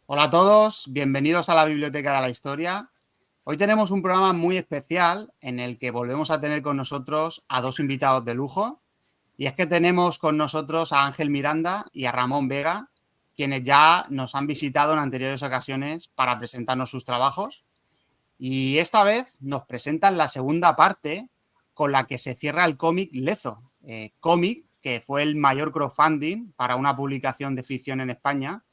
Hola a todos, bienvenidos a la Biblioteca de la Historia. Hoy tenemos un programa muy especial en el que volvemos a tener con nosotros a dos invitados de lujo. Y es que tenemos con nosotros a Ángel Miranda y a Ramón Vega, quienes ya nos han visitado en anteriores ocasiones para presentarnos sus trabajos. Y esta vez nos presentan la segunda parte con la que se cierra el cómic Lezo, cómic que fue el mayor crowdfunding para una publicación de ficción en España,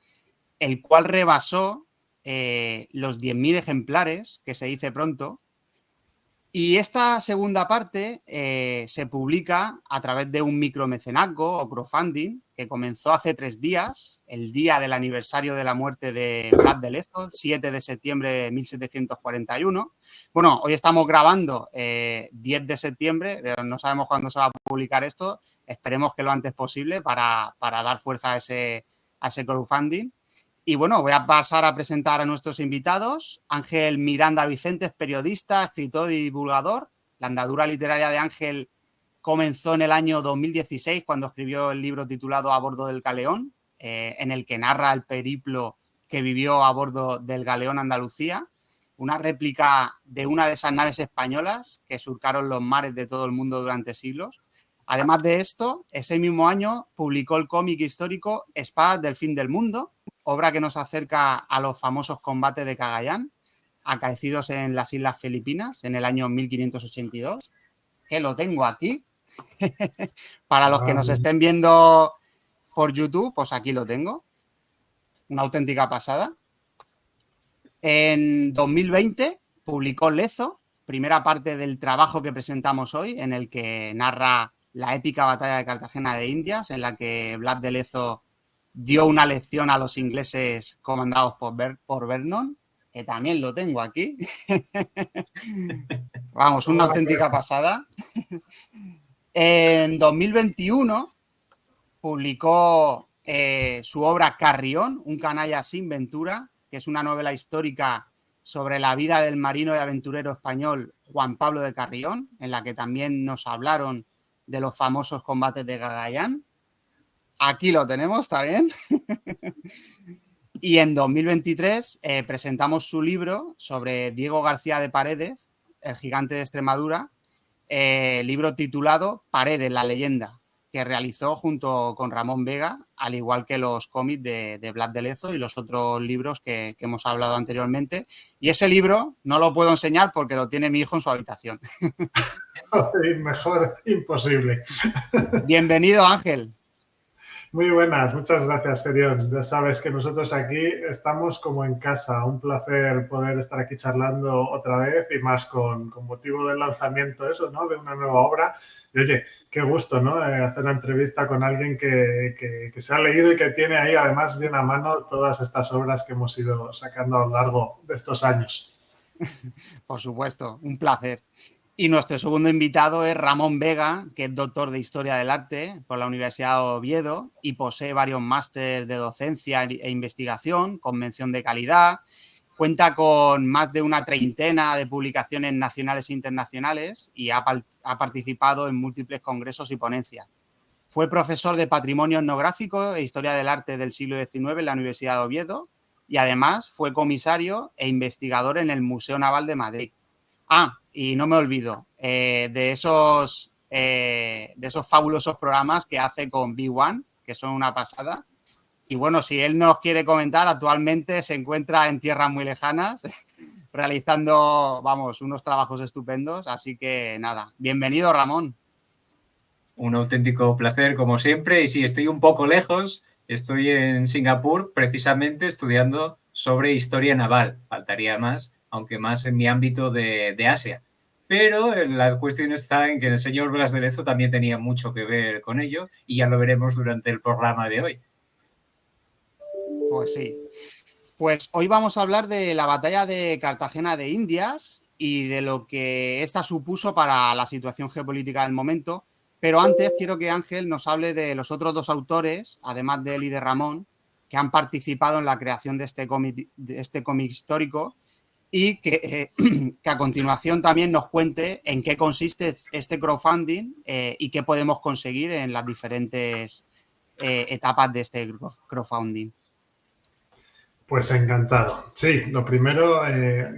el cual rebasó los 10.000 ejemplares, que se dice pronto. Y esta segunda parte se publica a través de un micromecenazgo o crowdfunding que comenzó hace 3 días, el día del aniversario de la muerte de Blas de Lezo, 7 de septiembre de 1741. Bueno, hoy estamos grabando 10 de septiembre, pero no sabemos cuándo se va a publicar esto. Esperemos que lo antes posible para dar fuerza a ese crowdfunding. Y bueno, voy a pasar a presentar a nuestros invitados. Ángel Miranda Vicente es periodista, escritor y divulgador. La andadura literaria de Ángel comenzó en el año 2016 cuando escribió el libro titulado A bordo del galeón, en el que narra el periplo que vivió a bordo del galeón Andalucía, una réplica de una de esas naves españolas que surcaron los mares de todo el mundo durante siglos. Además de esto, ese mismo año publicó el cómic histórico Espadas del fin del mundo, obra que nos acerca a los famosos combates de Cagayán, acaecidos en las Islas Filipinas en el año 1582, que lo tengo aquí. Para los que nos estén viendo por YouTube, pues aquí lo tengo. Una auténtica pasada. En 2020 publicó Lezo, primera parte del trabajo que presentamos hoy, en el que narra la épica batalla de Cartagena de Indias, en la que Blas de Lezo dio una lección a los ingleses comandados por Vernon, que también lo tengo aquí. Vamos, una auténtica pasada. En 2021 publicó su obra Carrión, un canalla sin ventura, que es una novela histórica sobre la vida del marino y aventurero español Juan Pablo de Carrión, en la que también nos hablaron de los famosos combates de Cagayán. Aquí lo tenemos también. Y en 2023 presentamos su libro sobre Diego García de Paredes, el gigante de Extremadura, libro titulado Paredes, la leyenda, que realizó junto con Ramón Vega, al igual que los cómics de Blas de Lezo y los otros libros que hemos hablado anteriormente. Y ese libro no lo puedo enseñar porque lo tiene mi hijo en su habitación. Mejor imposible. Bienvenido, Ángel. Muy buenas, muchas gracias, Serión. Ya sabes que nosotros aquí estamos como en casa. Un placer poder estar aquí charlando otra vez y más con motivo del lanzamiento eso, ¿no? De una nueva obra. Y oye, qué gusto, ¿no? Hacer una entrevista con alguien que se ha leído y que tiene ahí además bien a mano todas estas obras que hemos ido sacando a lo largo de estos años. Por supuesto, un placer. Y nuestro segundo invitado es Ramón Vega, que es doctor de Historia del Arte por la Universidad de Oviedo y posee varios másteres de docencia e investigación con mención de calidad. Cuenta con más de una treintena de publicaciones nacionales e internacionales y ha participado en múltiples congresos y ponencias. Fue profesor de Patrimonio Etnográfico e Historia del Arte del siglo XIX en la Universidad de Oviedo y además fue comisario e investigador en el Museo Naval de Madrid. Y no me olvido de esos fabulosos programas que hace con B1, que son una pasada. Y bueno, si él nos quiere comentar, actualmente se encuentra en tierras muy lejanas realizando, vamos, unos trabajos estupendos. Así que nada, bienvenido, Ramón. Un auténtico placer, como siempre. Y sí, estoy un poco lejos. Estoy en Singapur, precisamente estudiando sobre historia naval. Faltaría más, aunque más en mi ámbito de Asia. Pero la cuestión está en que el señor Blas de Lezo también tenía mucho que ver con ello y ya lo veremos durante el programa de hoy. Pues sí. Pues hoy vamos a hablar de la batalla de Cartagena de Indias y de lo que esta supuso para la situación geopolítica del momento. Pero antes quiero que Ángel nos hable de los otros dos autores, además de él y de Ramón, que han participado en la creación de este cómic histórico y que a continuación también nos cuente en qué consiste este crowdfunding y qué podemos conseguir en las diferentes etapas de este crowdfunding. Pues encantado. Sí, lo primero,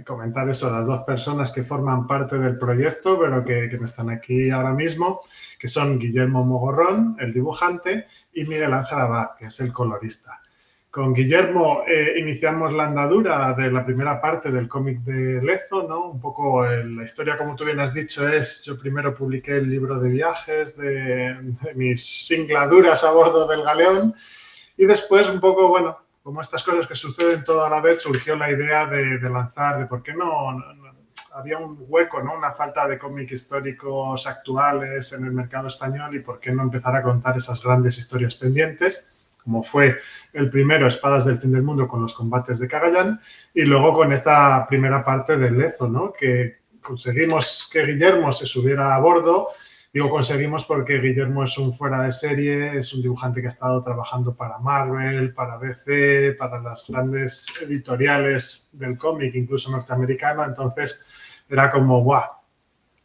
comentar eso, las dos personas que forman parte del proyecto, pero que no están aquí ahora mismo, que son Guillermo Mogorrón, el dibujante, y Miguel Ángel Abad, que es el colorista. Con Guillermo iniciamos la andadura de la primera parte del cómic de Lezo, ¿no? Un poco la historia, como tú bien has dicho, es, yo primero publiqué el libro de viajes de mis singladuras a bordo del galeón, y después un poco, bueno, como estas cosas que suceden toda la vez, surgió la idea de lanzar, de por qué no, había un hueco, ¿no? Una falta de cómics históricos actuales en el mercado español y por qué no empezar a contar esas grandes historias pendientes, como fue el primero, Espadas del Fin del Mundo, con los combates de Cagayán, y luego con esta primera parte de Lezo, ¿no? Que conseguimos que Guillermo se subiera a bordo. Digo conseguimos porque Guillermo es un fuera de serie, es un dibujante que ha estado trabajando para Marvel, para DC, para las grandes editoriales del cómic, incluso norteamericano. Entonces era como, ¡guau!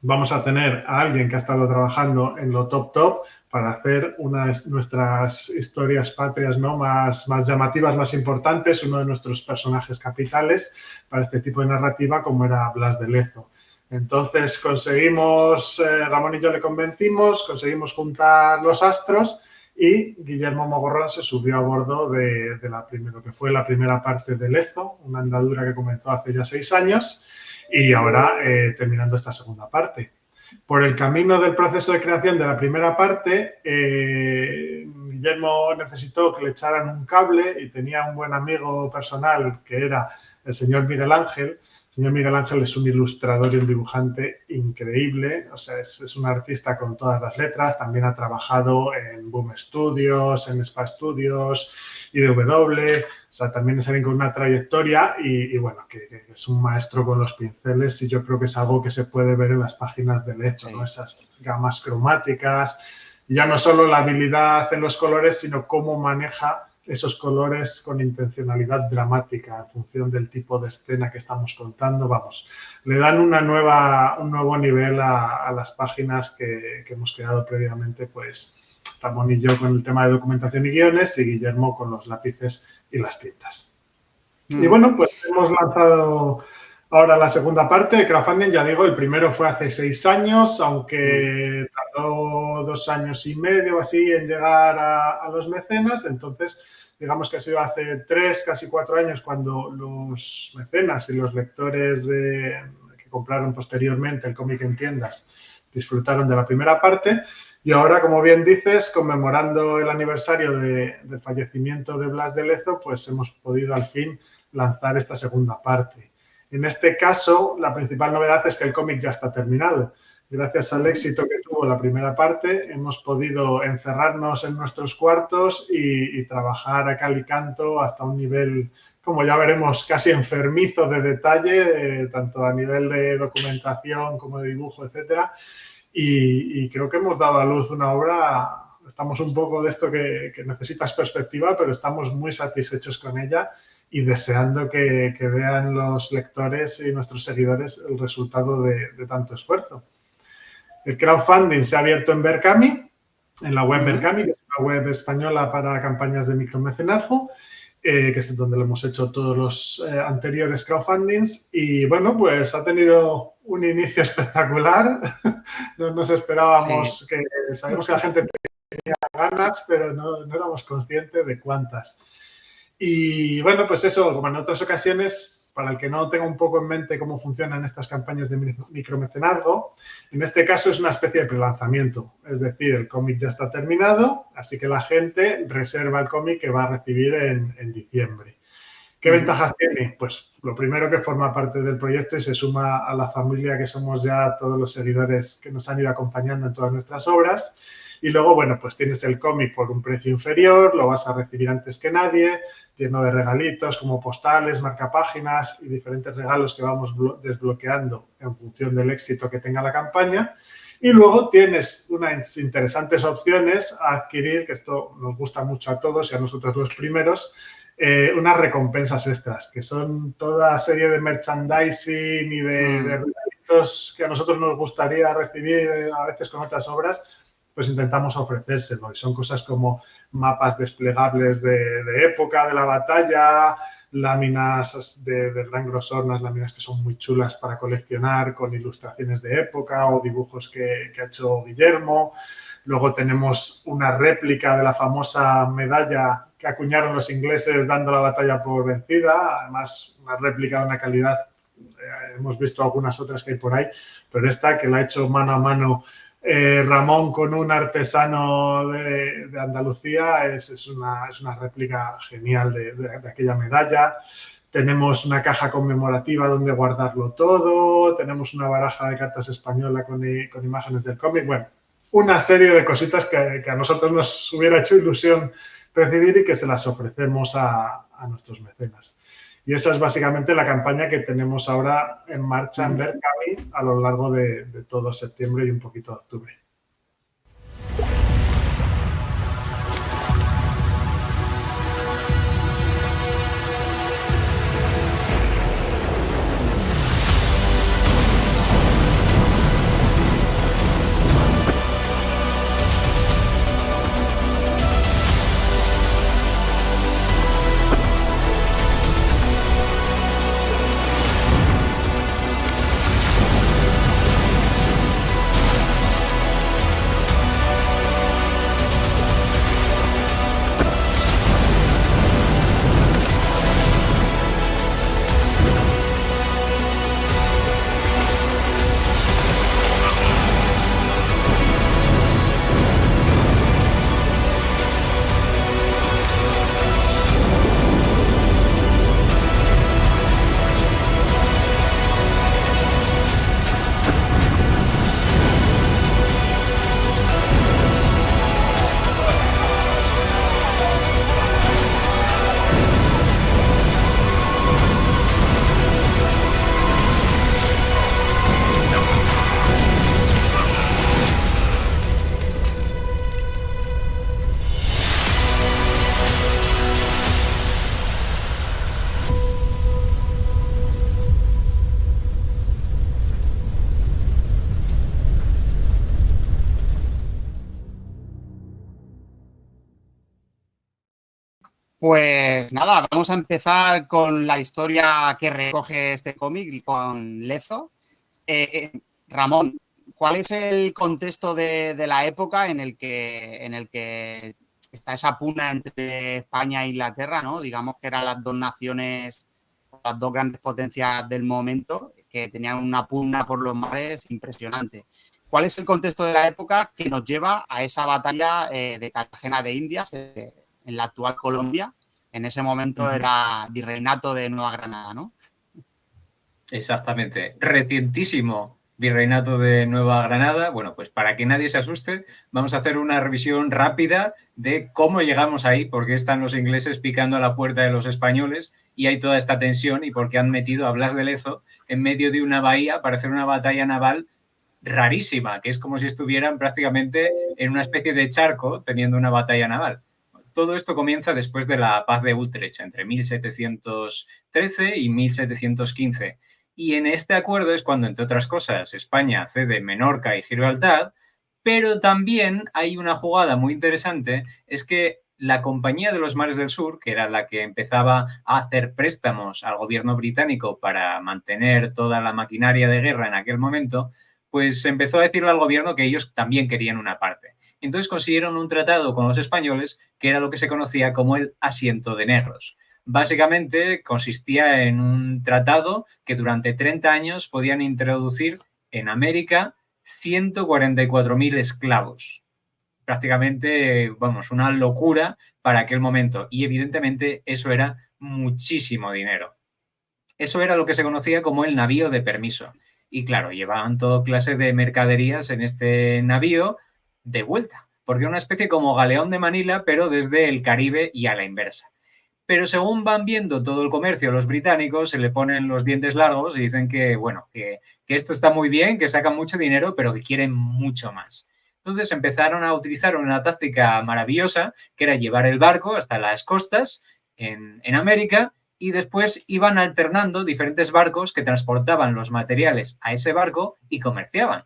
Vamos a tener a alguien que ha estado trabajando en lo top para hacer nuestras historias patrias, ¿no? más llamativas, más importantes, uno de nuestros personajes capitales para este tipo de narrativa, como era Blas de Lezo. Entonces conseguimos, Ramón y yo le convencimos, conseguimos juntar los astros y Guillermo Mogorrón se subió a bordo de lo que fue la primera parte de Lezo, una andadura que comenzó hace ya 6 años y ahora terminando esta segunda parte. Por el camino del proceso de creación de la primera parte, Guillermo necesitó que le echaran un cable y tenía un buen amigo personal que era el señor Miguel Ángel. El señor Miguel Ángel es un ilustrador y un dibujante increíble, o sea, es un artista con todas las letras, también ha trabajado en Boom Studios, en Spa Studios, IDW, o sea, también es alguien con una trayectoria y bueno, que es un maestro con los pinceles y yo creo que es algo que se puede ver en las páginas de Lezo, sí, ¿no? Esas gamas cromáticas, ya no solo la habilidad en los colores, sino cómo maneja esos colores con intencionalidad dramática en función del tipo de escena que estamos contando. Vamos, le dan un nuevo nivel a las páginas que hemos creado previamente, pues Ramón y yo con el tema de documentación y guiones y Guillermo con los lápices y las tintas. Y bueno, pues hemos lanzado ahora la segunda parte de crowdfunding. Ya digo, el primero fue hace 6 años, aunque tardó 2 años y medio así en llegar a los mecenas. Entonces, digamos que ha sido hace 3, casi 4 años cuando los mecenas y los lectores que compraron posteriormente el cómic en tiendas disfrutaron de la primera parte. Y ahora, como bien dices, conmemorando el aniversario del fallecimiento de Blas de Lezo, pues hemos podido al fin lanzar esta segunda parte. En este caso, la principal novedad es que el cómic ya está terminado. Gracias al éxito que tuvo la primera parte, hemos podido encerrarnos en nuestros cuartos y trabajar a cal y canto hasta un nivel, como ya veremos, casi enfermizo de detalle, tanto a nivel de documentación como de dibujo, etcétera. Y creo que hemos dado a luz una obra, estamos un poco de esto que necesitas perspectiva, pero estamos muy satisfechos con ella y deseando que vean los lectores y nuestros seguidores el resultado de tanto esfuerzo. El crowdfunding se ha abierto en Berkami, en la web Berkami, que es una web española para campañas de micromecenazgo, que es donde lo hemos hecho todos los anteriores crowdfundings. Y bueno, pues ha tenido un inicio espectacular. No nos esperábamos, sí, sabemos que la gente tenía ganas, pero no éramos conscientes de cuántas. Y bueno, pues eso, como en otras ocasiones, para el que no tenga un poco en mente cómo funcionan estas campañas de micromecenazgo, en este caso es una especie de prelanzamiento. Es decir, el cómic ya está terminado, así que la gente reserva el cómic que va a recibir en diciembre. ¿Qué ventajas tiene? Pues lo primero, que forma parte del proyecto y se suma a la familia que somos ya todos los seguidores que nos han ido acompañando en todas nuestras obras. Y luego, bueno, pues tienes el cómic por un precio inferior, lo vas a recibir antes que nadie, lleno de regalitos como postales, marcapáginas y diferentes regalos que vamos desbloqueando en función del éxito que tenga la campaña. Y luego tienes unas interesantes opciones a adquirir, que esto nos gusta mucho a todos y a nosotros los primeros, unas recompensas extras, que son toda serie de merchandising y de regalitos que a nosotros nos gustaría recibir a veces con otras obras, pues intentamos ofrecérselo. Y son cosas como mapas desplegables de época de la batalla, láminas de gran grosor, unas láminas que son muy chulas para coleccionar, con ilustraciones de época o dibujos que ha hecho Guillermo. Luego tenemos una réplica de la famosa medalla que acuñaron los ingleses dando la batalla por vencida, además una réplica de una calidad, hemos visto algunas otras que hay por ahí, pero esta que la ha hecho mano a mano Ramón con un artesano de Andalucía es una réplica genial de aquella medalla. Tenemos una caja conmemorativa donde guardarlo todo, tenemos una baraja de cartas española con imágenes del cómic. Bueno, una serie de cositas que a nosotros nos hubiera hecho ilusión recibir y que se las ofrecemos a nuestros mecenas. Y esa es básicamente la campaña que tenemos ahora en marcha en Berkami a lo largo de todo septiembre y un poquito de octubre. Pues nada, vamos a empezar con la historia que recoge este cómic con Lezo. Ramón, ¿cuál es el contexto de la época en el que está esa pugna entre España e Inglaterra, ¿no? Digamos que eran las dos naciones, las dos grandes potencias del momento, que tenían una pugna por los mares impresionante. ¿Cuál es el contexto de la época que nos lleva a esa batalla de Cartagena de Indias en la actual Colombia? En ese momento era Virreinato de Nueva Granada, ¿no? Exactamente. Recientísimo Virreinato de Nueva Granada. Bueno, pues para que nadie se asuste, vamos a hacer una revisión rápida de cómo llegamos ahí, por qué están los ingleses picando a la puerta de los españoles y hay toda esta tensión y por qué han metido a Blas de Lezo en medio de una bahía para hacer una batalla naval rarísima, que es como si estuvieran prácticamente en una especie de charco teniendo una batalla naval. Todo esto comienza después de la Paz de Utrecht, entre 1713 y 1715. Y en este acuerdo es cuando, entre otras cosas, España cede Menorca y Gibraltar, pero también hay una jugada muy interesante, es que la Compañía de los Mares del Sur, que era la que empezaba a hacer préstamos al gobierno británico para mantener toda la maquinaria de guerra en aquel momento, pues empezó a decirle al gobierno que ellos también querían una parte. Entonces consiguieron un tratado con los españoles que era lo que se conocía como el Asiento de Negros. Básicamente consistía en un tratado que durante 30 años podían introducir en América 144.000 esclavos. Prácticamente, vamos, una locura para aquel momento. Y evidentemente eso era muchísimo dinero. Eso era lo que se conocía como el navío de permiso. Y claro, llevaban toda clase de mercaderías en este navío de vuelta, porque era una especie como galeón de Manila, pero desde el Caribe y a la inversa. Pero según van viendo todo el comercio los británicos, se le ponen los dientes largos y dicen que, bueno, que esto está muy bien, que sacan mucho dinero, pero que quieren mucho más. Entonces empezaron a utilizar una táctica maravillosa, que era llevar el barco hasta las costas en América y después iban alternando diferentes barcos que transportaban los materiales a ese barco y comerciaban.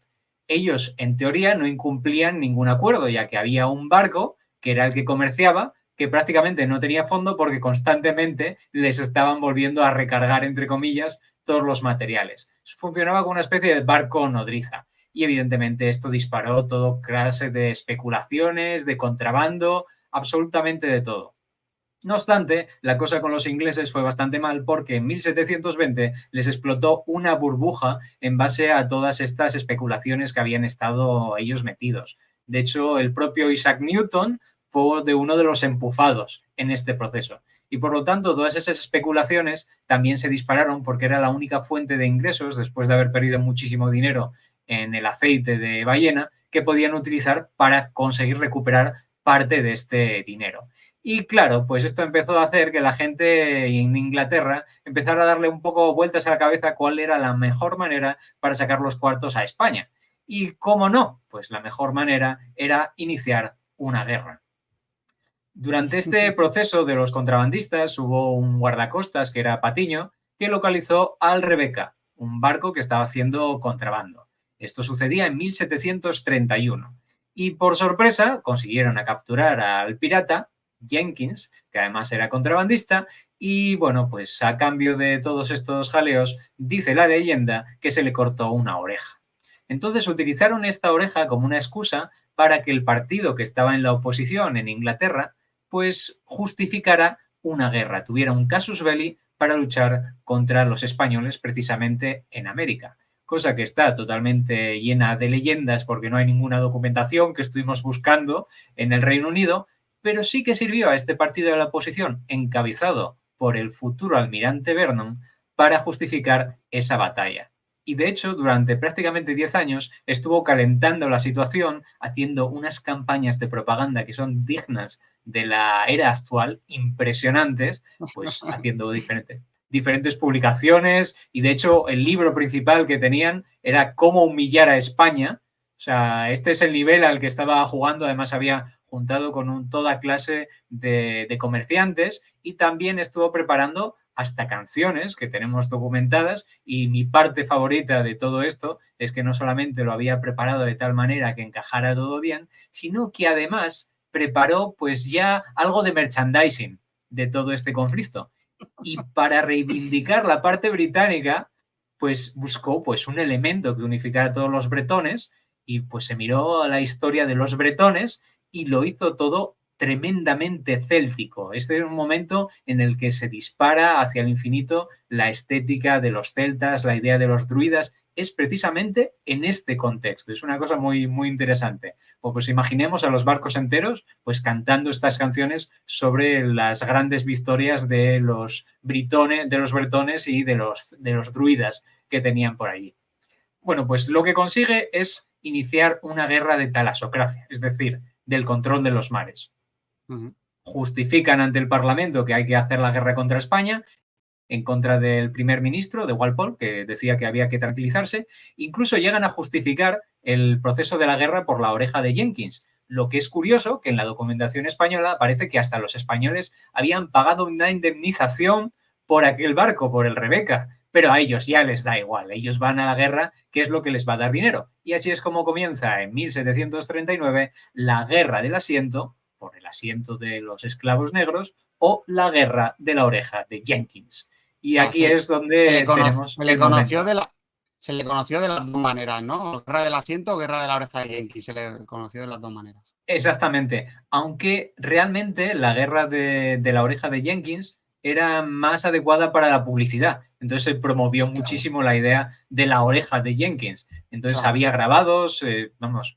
Ellos, en teoría, no incumplían ningún acuerdo, ya que había un barco que era el que comerciaba, que prácticamente no tenía fondo porque constantemente les estaban volviendo a recargar, entre comillas, todos los materiales. Funcionaba como una especie de barco nodriza y evidentemente esto disparó todo clase de especulaciones, de contrabando, absolutamente de todo. No obstante, la cosa con los ingleses fue bastante mal porque en 1720 les explotó una burbuja en base a todas estas especulaciones que habían estado ellos metidos. De hecho, el propio Isaac Newton fue de uno de los empujados en este proceso. Y por lo tanto, todas esas especulaciones también se dispararon porque era la única fuente de ingresos, después de haber perdido muchísimo dinero en el aceite de ballena, que podían utilizar para conseguir recuperar parte de este dinero. Y claro, pues esto empezó a hacer que la gente en Inglaterra empezara a darle un poco vueltas a la cabeza cuál era la mejor manera para sacar los cuartos a España. Y cómo no, pues la mejor manera era iniciar una guerra. Durante este proceso de los contrabandistas hubo un guardacostas, que era Patiño, que localizó al Rebeca, un barco que estaba haciendo contrabando. Esto sucedía en 1731. Y por sorpresa consiguieron capturar al pirata Jenkins, que además era contrabandista, y bueno, pues a cambio de todos estos jaleos, dice la leyenda que se le cortó una oreja. Entonces utilizaron esta oreja como una excusa para que el partido que estaba en la oposición en Inglaterra pues justificara una guerra, tuviera un casus belli para luchar contra los españoles precisamente en América. Cosa que está totalmente llena de leyendas porque no hay ninguna documentación que estuvimos buscando en el Reino Unido, pero sí que sirvió a este partido de la oposición, encabezado por el futuro almirante Vernon, para justificar esa batalla. Y de hecho, durante prácticamente 10 años estuvo calentando la situación, haciendo unas campañas de propaganda que son dignas de la era actual, impresionantes, pues haciendo diferentes publicaciones, y de hecho el libro principal que tenían era Cómo humillar a España. O sea, este es el nivel al que estaba jugando. Además había juntado con toda clase de comerciantes y también estuvo preparando hasta canciones que tenemos documentadas, y mi parte favorita de todo esto es que no solamente lo había preparado de tal manera que encajara todo bien, sino que además preparó pues ya algo de merchandising de todo este conflicto. Y para reivindicar la parte británica, pues buscó pues un elemento que unificara a todos los bretones, y pues se miró a la historia de los bretones y lo hizo todo tremendamente céltico. Este es un momento en el que se dispara hacia el infinito la estética de los celtas, la idea de los druidas, es precisamente en este contexto. Es una cosa muy, muy interesante. Pues imaginemos a los barcos enteros pues cantando estas canciones sobre las grandes victorias de los bretones y de los druidas que tenían por allí. Bueno, pues lo que consigue es iniciar una guerra de talasocracia, es decir, del control de los mares. Justifican ante el Parlamento que hay que hacer la guerra contra España, en contra del primer ministro, de Walpole, que decía que había que tranquilizarse. Incluso llegan a justificar el proceso de la guerra por la oreja de Jenkins. Lo que es curioso, que en la documentación española parece que hasta los españoles habían pagado una indemnización por aquel barco, por el Rebeca, pero a ellos ya les da igual. Ellos van a la guerra, que es lo que les va a dar dinero. Y así es como comienza en 1739 la Guerra del Asiento, por el asiento de los esclavos negros, o la Guerra de la Oreja de Jenkins. Y o sea, aquí es donde tenemos se le conoció de las dos maneras, ¿no? Guerra del Asiento o Guerra de la Oreja de Jenkins, se le conoció de las dos maneras. Exactamente, aunque realmente la Guerra de la Oreja de Jenkins era más adecuada para la publicidad. Entonces se promovió muchísimo la idea de la oreja de Jenkins. Entonces había grabados,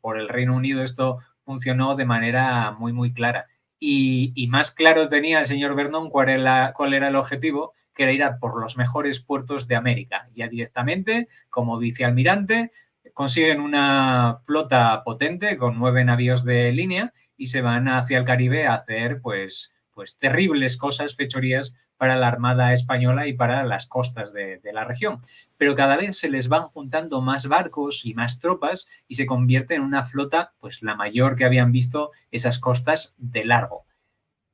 por el Reino Unido esto funcionó de manera muy, muy clara. Y más claro tenía el señor Vernon cuál era el objetivo, que era ir a por los mejores puertos de América. Ya directamente, como vicealmirante, consiguen una flota potente con 9 navíos de línea y se van hacia el Caribe a hacer pues terribles cosas, fechorías para la Armada Española y para las costas de la región. Pero cada vez se les van juntando más barcos y más tropas y se convierte en una flota, pues la mayor que habían visto esas costas de largo.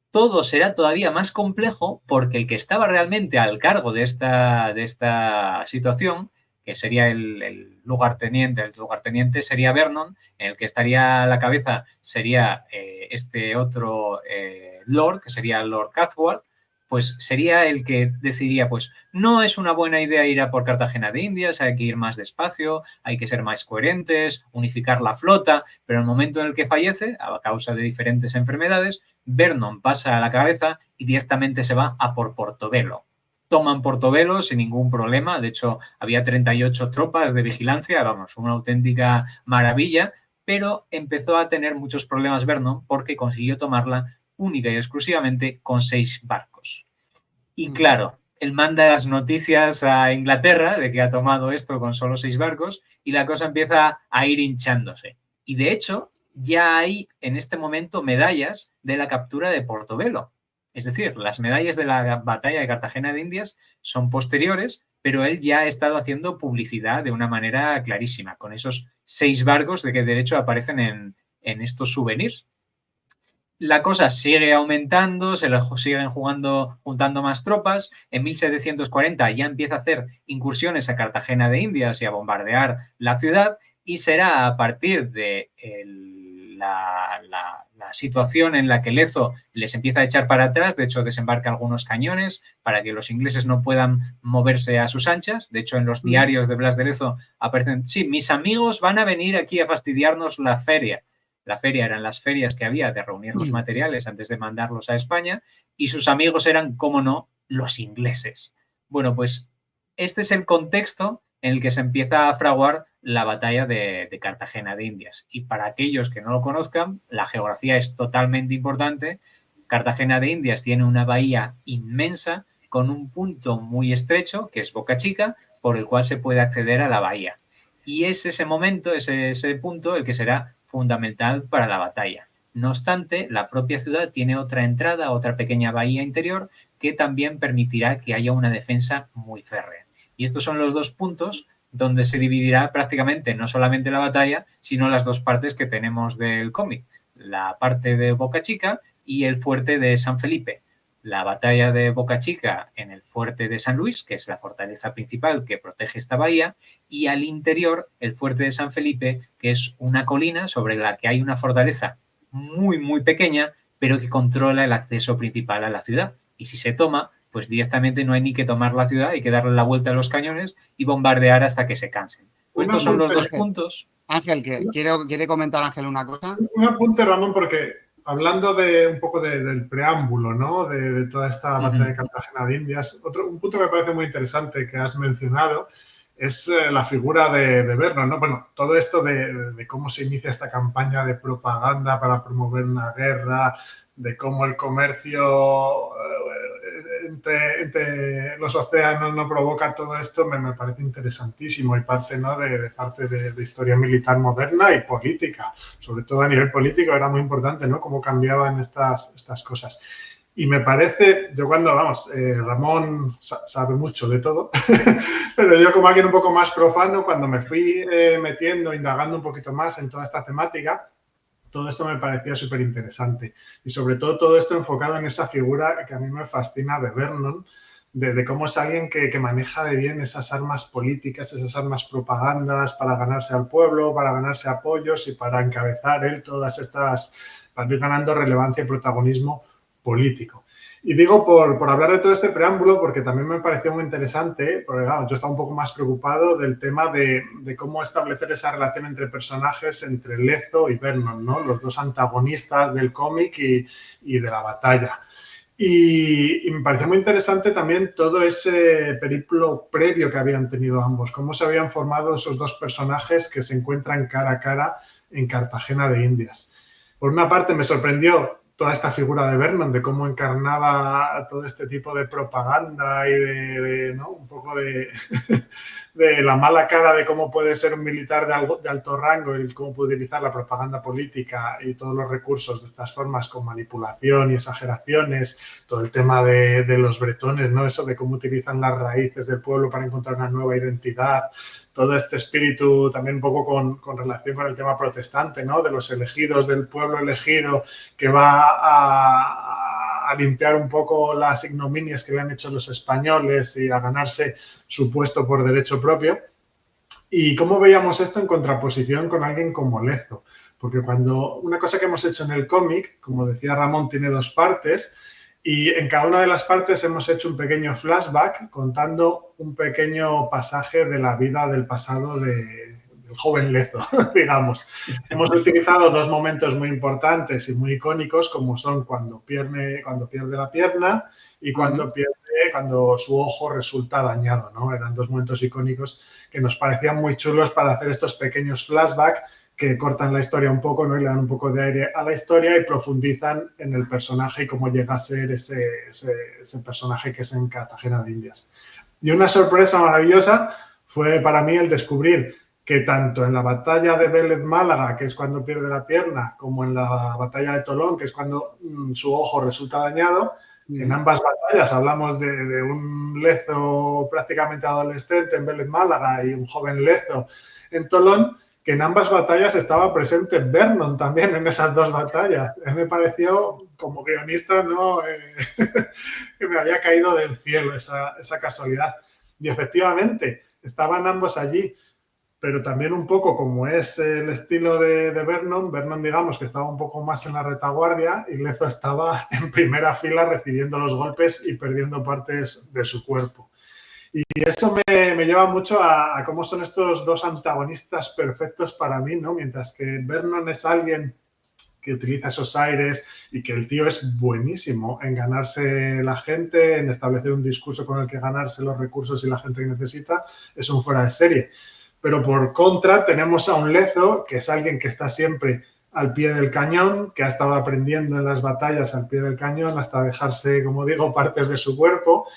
Todo será todavía más complejo porque el que estaba realmente al cargo de esta situación que sería el lugarteniente. El lugarteniente sería Vernon, en el que estaría a la cabeza sería este otro Lord, que sería Lord Cathwart, pues sería el que decidiría, pues no es una buena idea ir a por Cartagena de Indias, hay que ir más despacio, hay que ser más coherentes, unificar la flota, pero en el momento en el que fallece, a causa de diferentes enfermedades, Vernon pasa a la cabeza y directamente se va a por Portobelo. Toman Portobelo sin ningún problema, de hecho había 38 tropas de vigilancia, vamos, una auténtica maravilla, pero empezó a tener muchos problemas Vernon porque consiguió tomarla única y exclusivamente con 6 barcos. Y claro, él manda las noticias a Inglaterra de que ha tomado esto con solo 6 barcos y la cosa empieza a ir hinchándose. Y de hecho, ya hay en este momento medallas de la captura de Portobelo. Es decir, las medallas de la batalla de Cartagena de Indias son posteriores, pero él ya ha estado haciendo publicidad de una manera clarísima, con esos 6 barcos de que de hecho aparecen en estos souvenirs. La cosa sigue aumentando, se le siguen juntando más tropas. En 1740 ya empieza a hacer incursiones a Cartagena de Indias y a bombardear la ciudad, y será a partir de la situación en la que Lezo les empieza a echar para atrás. De hecho, desembarca algunos cañones para que los ingleses no puedan moverse a sus anchas. De hecho, en los diarios de Blas de Lezo aparecen, sí, mis amigos van a venir aquí a fastidiarnos la feria. La feria eran las ferias que había de reunir los materiales antes de mandarlos a España, y sus amigos eran, cómo no, los ingleses. Bueno, pues este es el contexto en el que se empieza a fraguar la batalla de Cartagena de Indias. Y para aquellos que no lo conozcan, la geografía es totalmente importante. Cartagena de Indias tiene una bahía inmensa con un punto muy estrecho, que es Boca Chica, por el cual se puede acceder a la bahía. Y es ese momento, ese punto, el que será fundamental para la batalla. No obstante, la propia ciudad tiene otra entrada, otra pequeña bahía interior, que también permitirá que haya una defensa muy férrea. Y estos son los dos puntos donde se dividirá prácticamente no solamente la batalla, sino las dos partes que tenemos del cómic. La parte de Boca Chica y el fuerte de San Felipe. La batalla de Boca Chica en el fuerte de San Luis, que es la fortaleza principal que protege esta bahía, y al interior el fuerte de San Felipe, que es una colina sobre la que hay una fortaleza muy, muy pequeña, pero que controla el acceso principal a la ciudad. Y si se toma, pues directamente no hay ni que tomar la ciudad, hay que darle la vuelta a los cañones y bombardear hasta que se cansen. Pues estos son los dos puntos. Ángel, ¿quiere comentar Ángel una cosa? Un apunte, Ramón, porque hablando de un poco del preámbulo, ¿no? De toda esta batalla de Cartagena de Indias, un punto que me parece muy interesante que has mencionado es la figura de Vernon, ¿no? Bueno, todo esto de cómo se inicia esta campaña de propaganda para promover una guerra, de cómo el comercio entre los océanos no provoca todo esto, me parece interesantísimo y parte, ¿no? parte de historia militar moderna y política. Sobre todo a nivel político era muy importante, ¿no? Cómo cambiaban estas cosas. Y me parece, yo Ramón sabe mucho de todo, pero yo como alguien un poco más profano, cuando me fui metiendo, indagando un poquito más en toda esta temática, todo esto me parecía súper interesante. Y sobre todo esto enfocado en esa figura que a mí me fascina de Vernon, de cómo es alguien que maneja de bien esas armas políticas, esas armas propagandas para ganarse al pueblo, para ganarse apoyos y para encabezar él todas estas, para ir ganando relevancia y protagonismo político. Y digo por hablar de todo este preámbulo, porque también me pareció muy interesante, porque claro, yo estaba un poco más preocupado del tema de cómo establecer esa relación entre personajes, entre Lezo y Vernon, ¿no? Los dos antagonistas del cómic y de la batalla. Y me pareció muy interesante también todo ese periplo previo que habían tenido ambos, cómo se habían formado esos dos personajes que se encuentran cara a cara en Cartagena de Indias. Por una parte me sorprendió toda esta figura de Vernon, de cómo encarnaba todo este tipo de propaganda y ¿no? Un poco de la mala cara de cómo puede ser un militar de alto rango y cómo puede utilizar la propaganda política y todos los recursos de estas formas con manipulación y exageraciones, todo el tema de los bretones, ¿no? Eso de cómo utilizan las raíces del pueblo para encontrar una nueva identidad, todo este espíritu también un poco con relación con el tema protestante, ¿no? De los elegidos, del pueblo elegido que va a limpiar un poco las ignominias que le han hecho los españoles y a ganarse su puesto por derecho propio. Y cómo veíamos esto en contraposición con alguien como Lezo. Porque una cosa que hemos hecho en el cómic, como decía Ramón, tiene 2 partes, y en cada una de las partes hemos hecho un pequeño flashback contando un pequeño pasaje de la vida del pasado del joven Lezo, digamos. Hemos utilizado 2 momentos muy importantes y muy icónicos, como son cuando pierde la pierna y cuando su ojo resulta dañado, ¿no? Eran 2 momentos icónicos que nos parecían muy chulos para hacer estos pequeños flashbacks que cortan la historia un poco, ¿no? Y le dan un poco de aire a la historia y profundizan en el personaje y cómo llega a ser ese personaje que es en Cartagena de Indias. Y una sorpresa maravillosa fue para mí el descubrir que tanto en la batalla de Vélez Málaga, que es cuando pierde la pierna, como en la batalla de Tolón, que es cuando su ojo resulta dañado, en ambas batallas hablamos de un Lezo prácticamente adolescente en Vélez Málaga y un joven Lezo en Tolón, que en ambas batallas estaba presente Vernon también en esas 2 batallas. Me pareció, como guionista, ¿no? Que me había caído del cielo esa casualidad. Y efectivamente, estaban ambos allí, pero también un poco como es el estilo de Vernon, digamos que estaba un poco más en la retaguardia y Lezo estaba en primera fila recibiendo los golpes y perdiendo partes de su cuerpo. Y eso me lleva mucho a cómo son estos 2 antagonistas perfectos para mí, ¿no? Mientras que Vernon es alguien que utiliza esos aires y que el tío es buenísimo en ganarse la gente, en establecer un discurso con el que ganarse los recursos y la gente que necesita, es un fuera de serie. Pero por contra tenemos a un Lezo, que es alguien que está siempre al pie del cañón, que ha estado aprendiendo en las batallas al pie del cañón hasta dejarse, como digo, partes de su cuerpo,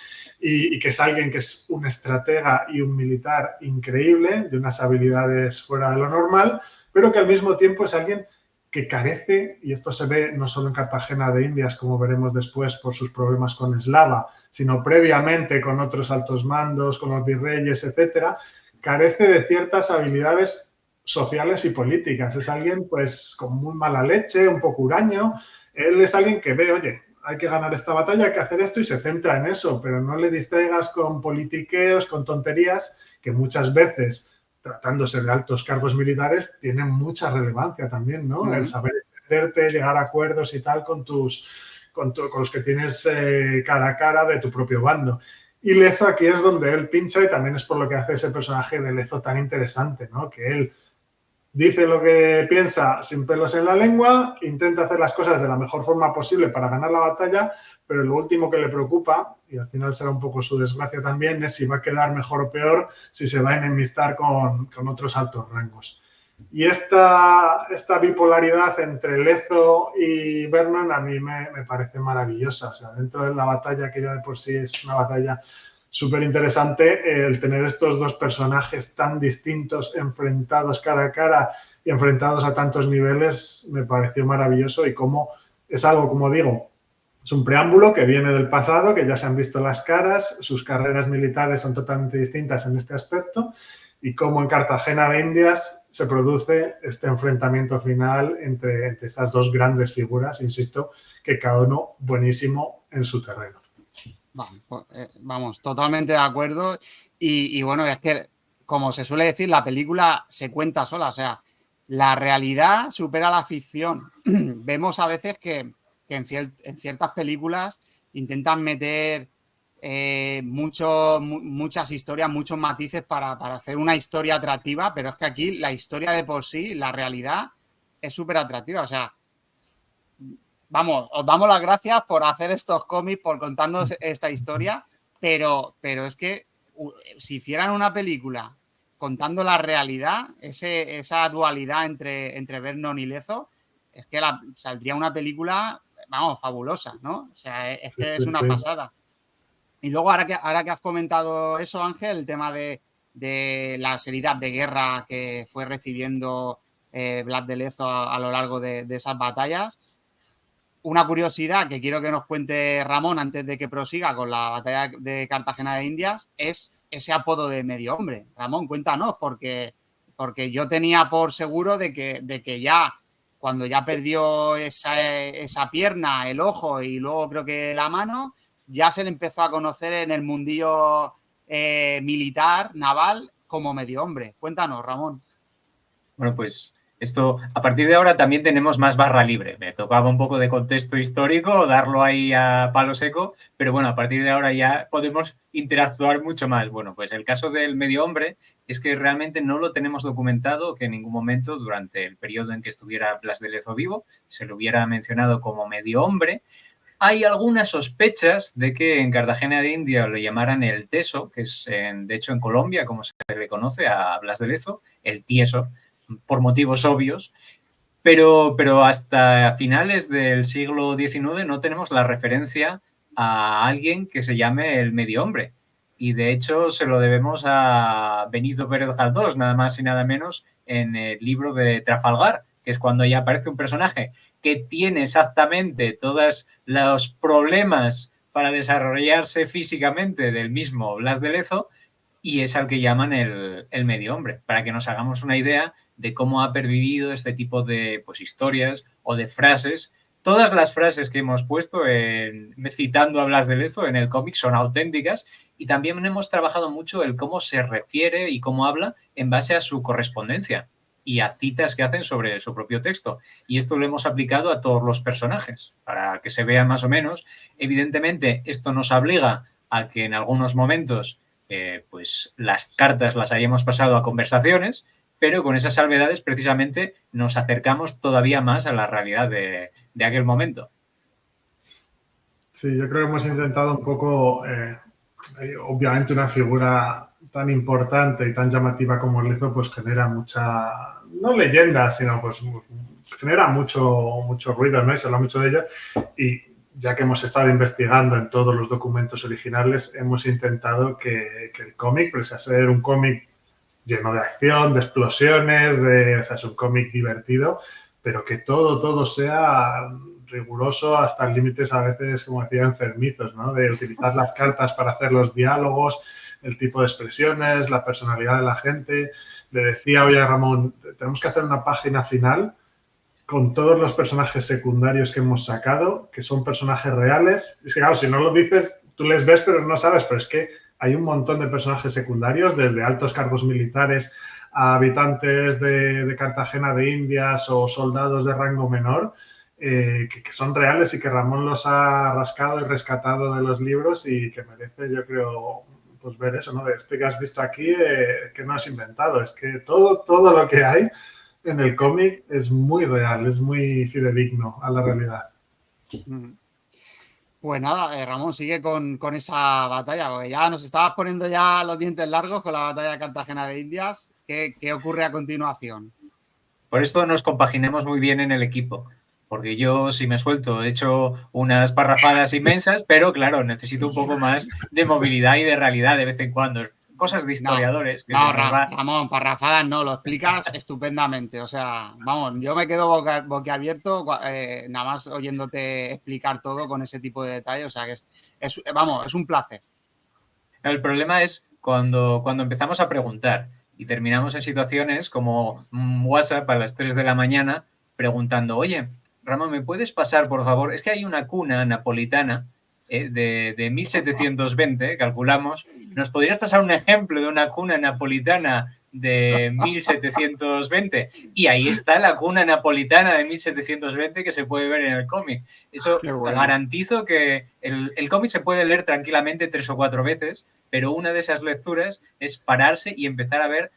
y que es alguien que es un estratega y un militar increíble, de unas habilidades fuera de lo normal, pero que al mismo tiempo es alguien que carece, y esto se ve no solo en Cartagena de Indias, como veremos después por sus problemas con Eslava, sino previamente con otros altos mandos, con los virreyes, etcétera, carece de ciertas habilidades sociales y políticas. Es alguien, pues, con muy mala leche, un poco huraño. Él es alguien que ve, oye, hay que ganar esta batalla, hay que hacer esto y se centra en eso, pero no le distraigas con politiqueos, con tonterías, que muchas veces, tratándose de altos cargos militares, tienen mucha relevancia también, ¿no? El saber entenderte, llegar a acuerdos y tal con los que tienes cara a cara de tu propio bando. Y Lezo aquí es donde él pincha y también es por lo que hace ese personaje de Lezo tan interesante, ¿no? Que él dice lo que piensa sin pelos en la lengua, intenta hacer las cosas de la mejor forma posible para ganar la batalla, pero lo último que le preocupa, y al final será un poco su desgracia también, es si va a quedar mejor o peor, si se va a enemistar con otros altos rangos. Y esta bipolaridad entre Lezo y Vernon a mí me parece maravillosa. O sea, dentro de la batalla, que ya de por sí es una batalla súper interesante, el tener estos 2 personajes tan distintos, enfrentados cara a cara y enfrentados a tantos niveles, me pareció maravilloso. Y cómo es algo, como digo, es un preámbulo que viene del pasado, que ya se han visto las caras, sus carreras militares son totalmente distintas en este aspecto, y cómo en Cartagena de Indias se produce este enfrentamiento final entre estas 2 grandes figuras, insisto, que cada uno buenísimo en su terreno. Vamos, totalmente de acuerdo. Y bueno, es que, como se suele decir, la película se cuenta sola. O sea, la realidad supera la ficción. Vemos a veces que en ciertas películas intentan meter muchas historias, muchos matices para hacer una historia atractiva, pero es que aquí la historia de por sí, la realidad, es súper atractiva. O sea, vamos, os damos las gracias por hacer estos cómics, por contarnos esta historia, pero es que si hicieran una película contando la realidad, esa dualidad entre Vernon y Lezo, es que saldría una película, vamos, fabulosa, ¿no? O sea, es que es una pasada. Y luego, ahora que has comentado eso, Ángel, el tema de las heridas de guerra que fue recibiendo Blas de Lezo a lo largo de esas batallas, una curiosidad que quiero que nos cuente Ramón antes de que prosiga con la batalla de Cartagena de Indias es ese apodo de medio hombre. Ramón, cuéntanos, porque yo tenía por seguro de que ya cuando ya perdió esa pierna, el ojo y luego creo que la mano, ya se le empezó a conocer en el mundillo militar, naval, como medio hombre. Cuéntanos, Ramón. Bueno, pues esto, a partir de ahora también tenemos más barra libre. Me tocaba un poco de contexto histórico, darlo ahí a palo seco, pero bueno, a partir de ahora ya podemos interactuar mucho más. Bueno, pues el caso del medio hombre es que realmente no lo tenemos documentado que en ningún momento durante el periodo en que estuviera Blas de Lezo vivo se lo hubiera mencionado como medio hombre. Hay algunas sospechas de que en Cartagena de India lo llamaran el teso, que es de hecho en Colombia, como se le conoce a Blas de Lezo, el tieso, por motivos obvios, pero hasta finales del siglo XIX no tenemos la referencia a alguien que se llame el medio hombre. Y de hecho se lo debemos a Benito Pérez Galdós, nada más y nada menos, en el libro de Trafalgar, que es cuando ya aparece un personaje que tiene exactamente todos los problemas para desarrollarse físicamente del mismo Blas de Lezo, y es al que llaman el medio hombre, para que nos hagamos una idea de cómo ha pervivido este tipo de historias o de frases. Todas las frases que hemos puesto citando a Blas de Lezo en el cómic son auténticas, y también hemos trabajado mucho el cómo se refiere y cómo habla en base a su correspondencia y a citas que hacen sobre su propio texto. Y esto lo hemos aplicado a todos los personajes, para que se vea más o menos. Evidentemente, esto nos obliga a que en algunos momentos pues las cartas las hayamos pasado a conversaciones, pero con esas salvedades precisamente nos acercamos todavía más a la realidad de aquel momento. Sí, yo creo que hemos intentado un poco, obviamente una figura tan importante y tan llamativa como Lezo, pues genera mucha, no leyenda, sino pues genera mucho ruido, ¿no? Y se habla mucho de ella. Y ya que hemos estado investigando en todos los documentos originales, hemos intentado que el cómic, pese a ser un cómic lleno de acción, de explosiones, o sea, es un cómic divertido, pero que todo sea riguroso hasta límites a veces, como decía, enfermizos, ¿no? De utilizar las cartas para hacer los diálogos, el tipo de expresiones, la personalidad de la gente. Le decía hoy a Ramón, tenemos que hacer una página final con todos los personajes secundarios que hemos sacado, que son personajes reales. Es que, claro, si no lo dices, tú les ves, pero no sabes, pero es que hay un montón de personajes secundarios, desde altos cargos militares a habitantes de Cartagena de Indias o soldados de rango menor, que son reales y que Ramón los ha rascado y rescatado de los libros y que merece, yo creo, pues ver eso, ¿no? De este que has visto aquí, que no has inventado. Es que todo lo que hay en el cómic es muy real, es muy fidedigno a la realidad. Pues nada, Ramón, sigue con esa batalla, porque ya nos estabas poniendo ya los dientes largos con la batalla de Cartagena de Indias. ¿Qué ocurre a continuación? Por esto nos compaginemos muy bien en el equipo, porque yo, si me suelto, he hecho unas parrafadas inmensas, pero claro, necesito un poco más de movilidad y de realidad de vez en cuando. Cosas de historiadores. Ramón, parrafadas no, lo explicas estupendamente. O sea, vamos, yo me quedo boquiabierto nada más oyéndote explicar todo con ese tipo de detalles. O sea, que es un placer. El problema es cuando empezamos a preguntar y terminamos en situaciones como WhatsApp a las 3 de la mañana preguntando, oye, Ramón, ¿me puedes pasar, por favor? Es que hay una cuna napolitana de 1720, calculamos. ¿Nos podrías pasar un ejemplo de una cuna napolitana de 1720? Y ahí está la cuna napolitana de 1720 que se puede ver en el cómic. Eso bueno. Garantizo que el cómic se puede leer tranquilamente 3 o 4 veces, pero una de esas lecturas es pararse y empezar a ver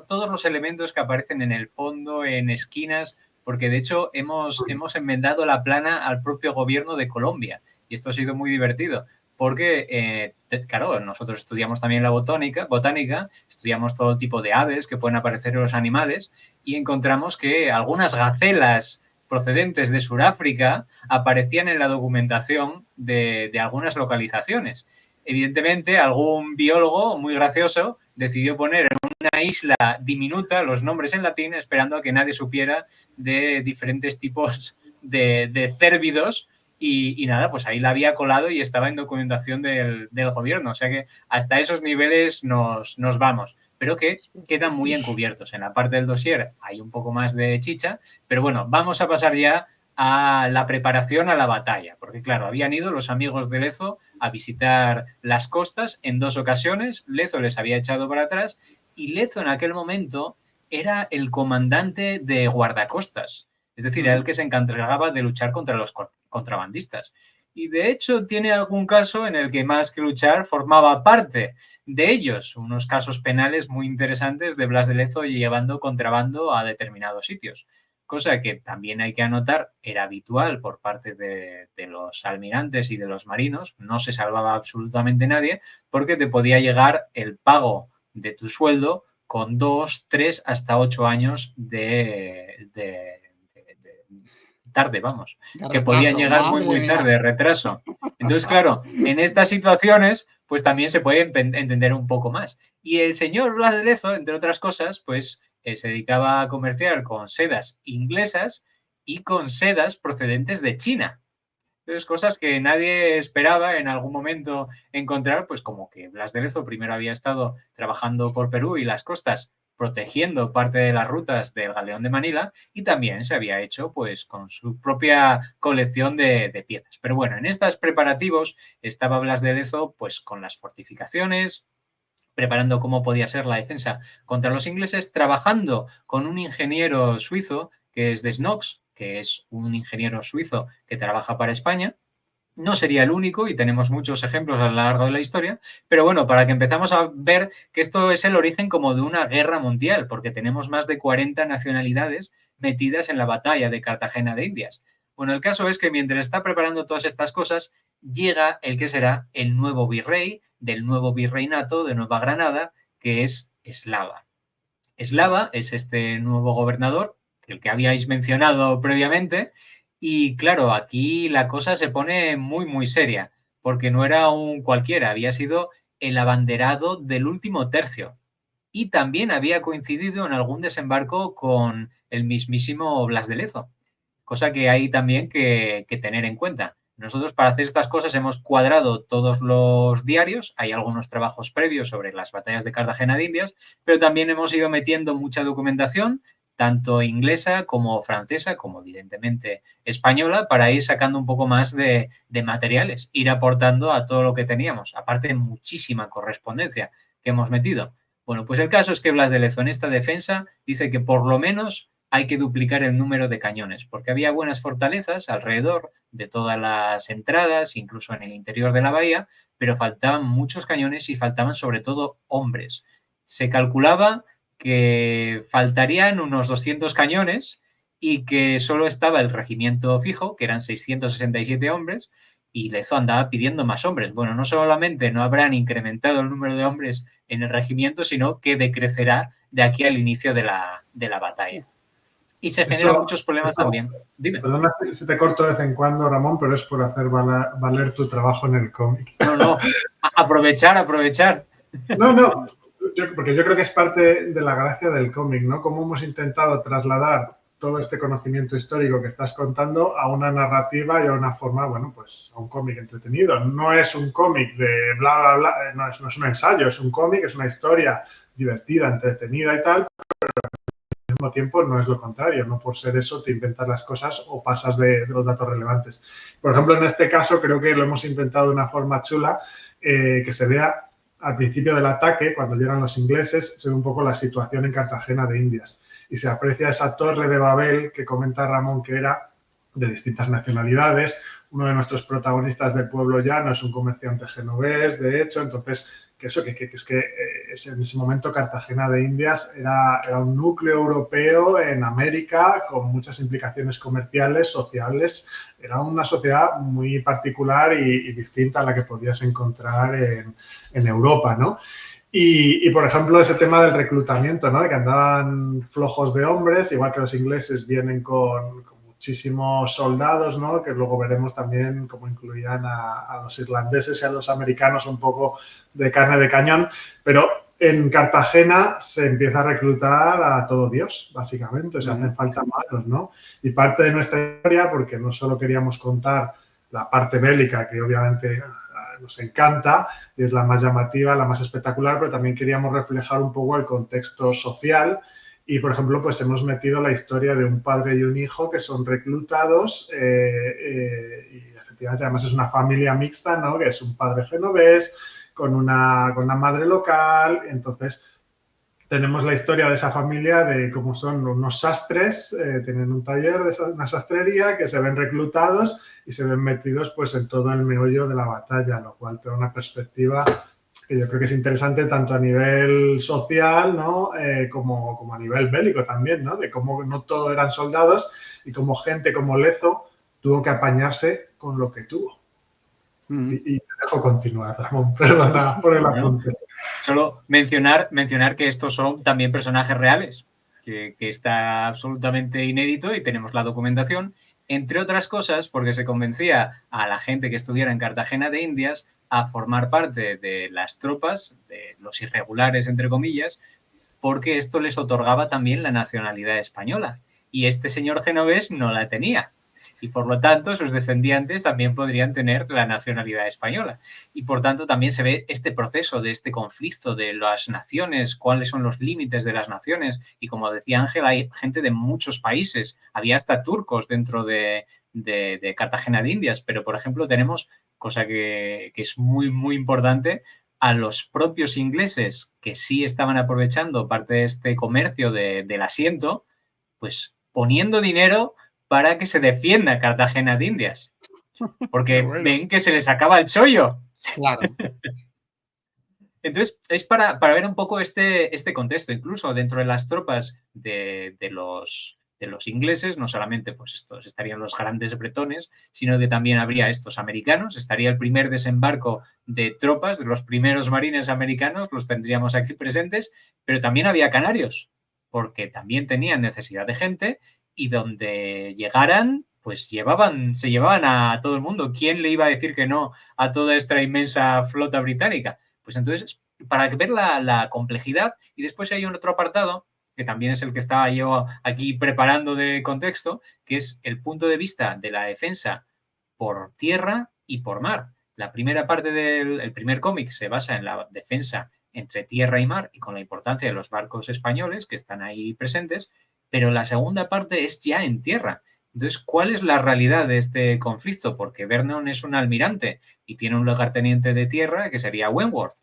todos los elementos que aparecen en el fondo, en esquinas, porque de hecho hemos enmendado la plana al propio gobierno de Colombia. Y esto ha sido muy divertido, porque, claro, nosotros estudiamos también la botánica, estudiamos todo tipo de aves que pueden aparecer en los animales, y encontramos que algunas gacelas procedentes de Sudáfrica aparecían en la documentación de algunas localizaciones. Evidentemente, algún biólogo muy gracioso decidió poner en una isla diminuta los nombres en latín, esperando a que nadie supiera de diferentes tipos de cérvidos. Y nada, pues ahí la había colado y estaba en documentación del gobierno. O sea que hasta esos niveles nos vamos, pero que quedan muy encubiertos. En la parte del dossier hay un poco más de chicha, pero bueno, vamos a pasar ya a la preparación a la batalla, porque claro, habían ido los amigos de Lezo a visitar las costas en 2 ocasiones, Lezo les había echado para atrás y Lezo en aquel momento era el comandante de guardacostas, es decir, era el que se encargaba de luchar contra los contrabandistas. Y de hecho tiene algún caso en el que más que luchar formaba parte de ellos, unos casos penales muy interesantes de Blas de Lezo llevando contrabando a determinados sitios. Cosa que también hay que anotar, era habitual por parte de los almirantes y de los marinos, no se salvaba absolutamente nadie porque te podía llegar el pago de tu sueldo con 2, 3, hasta 8 años de tarde, vamos, De que retraso, podían llegar muy, madre muy mía. tarde, de retraso. Entonces, claro, en estas situaciones, pues también se puede entender un poco más. Y el señor Blas de Lezo, entre otras cosas, pues se dedicaba a comerciar con sedas inglesas y con sedas procedentes de China. Entonces, cosas que nadie esperaba en algún momento encontrar, pues como que Blas de Lezo primero había estado trabajando por Perú y las costas protegiendo parte de las rutas del galeón de Manila y también se había hecho pues con su propia colección de piezas. Pero bueno, en estos preparativos estaba Blas de Lezo pues con las fortificaciones, preparando cómo podía ser la defensa contra los ingleses, trabajando con un ingeniero suizo que es de Snox, que es un ingeniero suizo que trabaja para España. No sería el único y tenemos muchos ejemplos a lo largo de la historia, pero bueno, para que empezamos a ver que esto es el origen como de una guerra mundial, porque tenemos más de 40 nacionalidades metidas en la batalla de Cartagena de Indias. Bueno, el caso es que mientras está preparando todas estas cosas, llega el que será el nuevo virrey del nuevo virreinato de Nueva Granada, que es Eslava. Eslava es este nuevo gobernador, el que habíais mencionado previamente, y claro, aquí la cosa se pone muy, muy seria, porque no era un cualquiera, había sido el abanderado del último tercio. Y también había coincidido en algún desembarco con el mismísimo Blas de Lezo, cosa que hay también que tener en cuenta. Nosotros para hacer estas cosas hemos cuadrado todos los diarios, hay algunos trabajos previos sobre las batallas de Cartagena de Indias, pero también hemos ido metiendo mucha documentación, tanto inglesa como francesa, como evidentemente española, para ir sacando un poco más de materiales, ir aportando a todo lo que teníamos, aparte de muchísima correspondencia que hemos metido. Bueno, pues el caso es que Blas de Lezo en esta defensa dice que por lo menos hay que duplicar el número de cañones, porque había buenas fortalezas alrededor de todas las entradas, incluso en el interior de la bahía, pero faltaban muchos cañones y faltaban sobre todo hombres. Se calculaba que faltarían unos 200 cañones y que solo estaba el regimiento fijo, que eran 667 hombres, y Lezo andaba pidiendo más hombres. Bueno, no solamente no habrán incrementado el número de hombres en el regimiento, sino que decrecerá de aquí al inicio de la batalla. Y se generan muchos problemas también. Dime. Perdona si te corto de vez en cuando, Ramón, pero es por hacer valer tu trabajo en el cómic. No. Aprovechar. No, porque yo creo que es parte de la gracia del cómic, ¿no? Cómo hemos intentado trasladar todo este conocimiento histórico que estás contando a una narrativa y a una forma, bueno, pues a un cómic entretenido. No es un cómic de bla, bla, bla, no es un ensayo, es un cómic, es una historia divertida, entretenida y tal, pero al mismo tiempo no es lo contrario, no por ser eso te inventas las cosas o pasas de los datos relevantes. Por ejemplo, en este caso creo que lo hemos intentado de una forma chula, que se vea al principio del ataque, cuando llegan los ingleses, se ve un poco la situación en Cartagena de Indias y se aprecia esa torre de Babel que comenta Ramón que era de distintas nacionalidades. Uno de nuestros protagonistas del pueblo llano es un comerciante genovés, de hecho, entonces en ese momento Cartagena de Indias era un núcleo europeo en América con muchas implicaciones comerciales, sociales. Era una sociedad muy particular y distinta a la que podías encontrar en Europa, ¿no? Y, por ejemplo, ese tema del reclutamiento, ¿no? De que andaban flojos de hombres, igual que los ingleses vienen con muchísimos soldados, ¿no? Que luego veremos también cómo incluían a los irlandeses y a los americanos un poco de carne de cañón, pero en Cartagena se empieza a reclutar a todo Dios, básicamente, o sea, hacen falta manos, ¿no? Y parte de nuestra historia, porque no solo queríamos contar la parte bélica, que obviamente nos encanta y es la más llamativa, la más espectacular, pero también queríamos reflejar un poco el contexto social. Y, por ejemplo, pues hemos metido la historia de un padre y un hijo que son reclutados y efectivamente además es una familia mixta, ¿no? Que es un padre genovés con una madre local. Entonces, tenemos la historia de esa familia de cómo son unos sastres, tienen un taller de una sastrería, que se ven reclutados y se ven metidos pues en todo el meollo de la batalla, lo cual te da una perspectiva que yo creo que es interesante tanto a nivel social, ¿no? Como a nivel bélico también, ¿no? De cómo no todo eran soldados y cómo gente como Lezo tuvo que apañarse con lo que tuvo. Y te dejo continuar, Ramón, perdona por el apunte. Solo mencionar que estos son también personajes reales, que está absolutamente inédito y tenemos la documentación, entre otras cosas porque se convencía a la gente que estuviera en Cartagena de Indias a formar parte de las tropas, de los irregulares, entre comillas, porque esto les otorgaba también la nacionalidad española. Y este señor genovés no la tenía. Y por lo tanto, sus descendientes también podrían tener la nacionalidad española. Y por tanto, también se ve este proceso de este conflicto de las naciones, cuáles son los límites de las naciones. Y como decía Ángel, hay gente de muchos países. Había hasta turcos dentro de Cartagena de Indias. Pero, por ejemplo, tenemos, cosa que es muy, muy importante, a los propios ingleses que sí estaban aprovechando parte de este comercio del asiento, pues poniendo dinero para que se defienda Cartagena de Indias. Porque bueno. ven que se les acaba el chollo. Claro. Entonces, es para ver un poco este contexto. Incluso dentro de las tropas de los ingleses, no solamente pues estos estarían los grandes bretones, sino que también habría estos americanos. Estaría el primer desembarco de tropas, de los primeros marines americanos, los tendríamos aquí presentes, pero también había canarios, porque también tenían necesidad de gente y donde llegaran, pues se llevaban a todo el mundo. ¿Quién le iba a decir que no a toda esta inmensa flota británica? Pues entonces, para ver la complejidad, y después hay un otro apartado, que también es el que estaba yo aquí preparando de contexto, que es el punto de vista de la defensa por tierra y por mar. La primera parte del primer cómic se basa en la defensa entre tierra y mar y con la importancia de los barcos españoles que están ahí presentes, pero la segunda parte es ya en tierra. Entonces, ¿cuál es la realidad de este conflicto? Porque Vernon es un almirante y tiene un lugarteniente de tierra que sería Wentworth.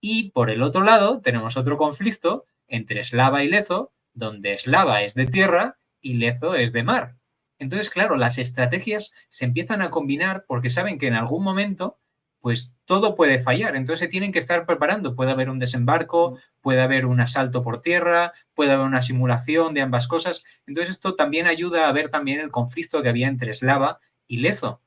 Y por el otro lado tenemos otro conflicto entre Slava y Lezo, donde Slava es de tierra y Lezo es de mar. Entonces, claro, las estrategias se empiezan a combinar porque saben que en algún momento pues todo puede fallar. Entonces se tienen que estar preparando. Puede haber un desembarco, puede haber un asalto por tierra, puede haber una simulación de ambas cosas. Entonces esto también ayuda a ver también el conflicto que había entre Slava y Lezo.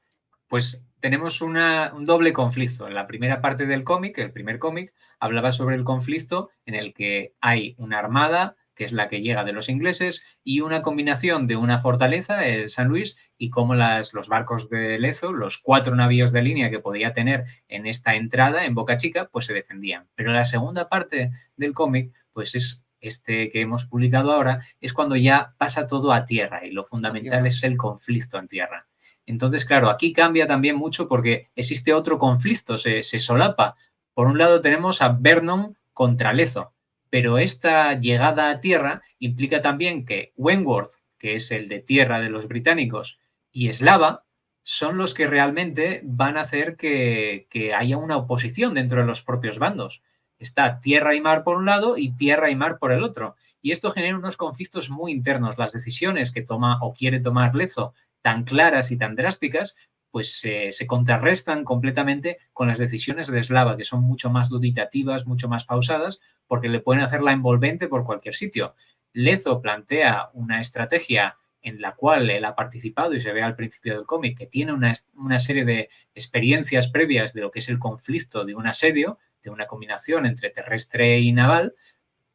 Pues tenemos un doble conflicto. En la primera parte del cómic, el primer cómic, hablaba sobre el conflicto en el que hay una armada, que es la que llega de los ingleses, y una combinación de una fortaleza, el San Luis, y cómo los barcos de Lezo, los 4 navíos de línea que podía tener en esta entrada, en Boca Chica, pues se defendían. Pero la segunda parte del cómic, pues es este que hemos publicado ahora, es cuando ya pasa todo a tierra y lo fundamental es el conflicto en tierra. Entonces, claro, aquí cambia también mucho porque existe otro conflicto, se solapa. Por un lado tenemos a Vernon contra Lezo, pero esta llegada a tierra implica también que Wentworth, que es el de tierra de los británicos, y Slava son los que realmente van a hacer que haya una oposición dentro de los propios bandos. Está tierra y mar por un lado y tierra y mar por el otro. Y esto genera unos conflictos muy internos. Las decisiones que toma o quiere tomar Lezo, tan claras y tan drásticas, pues se contrarrestan completamente con las decisiones de Slava, que son mucho más duditativas, mucho más pausadas, porque le pueden hacer la envolvente por cualquier sitio. Lezo plantea una estrategia en la cual él ha participado y se ve al principio del cómic que tiene una serie de experiencias previas de lo que es el conflicto de un asedio, de una combinación entre terrestre y naval,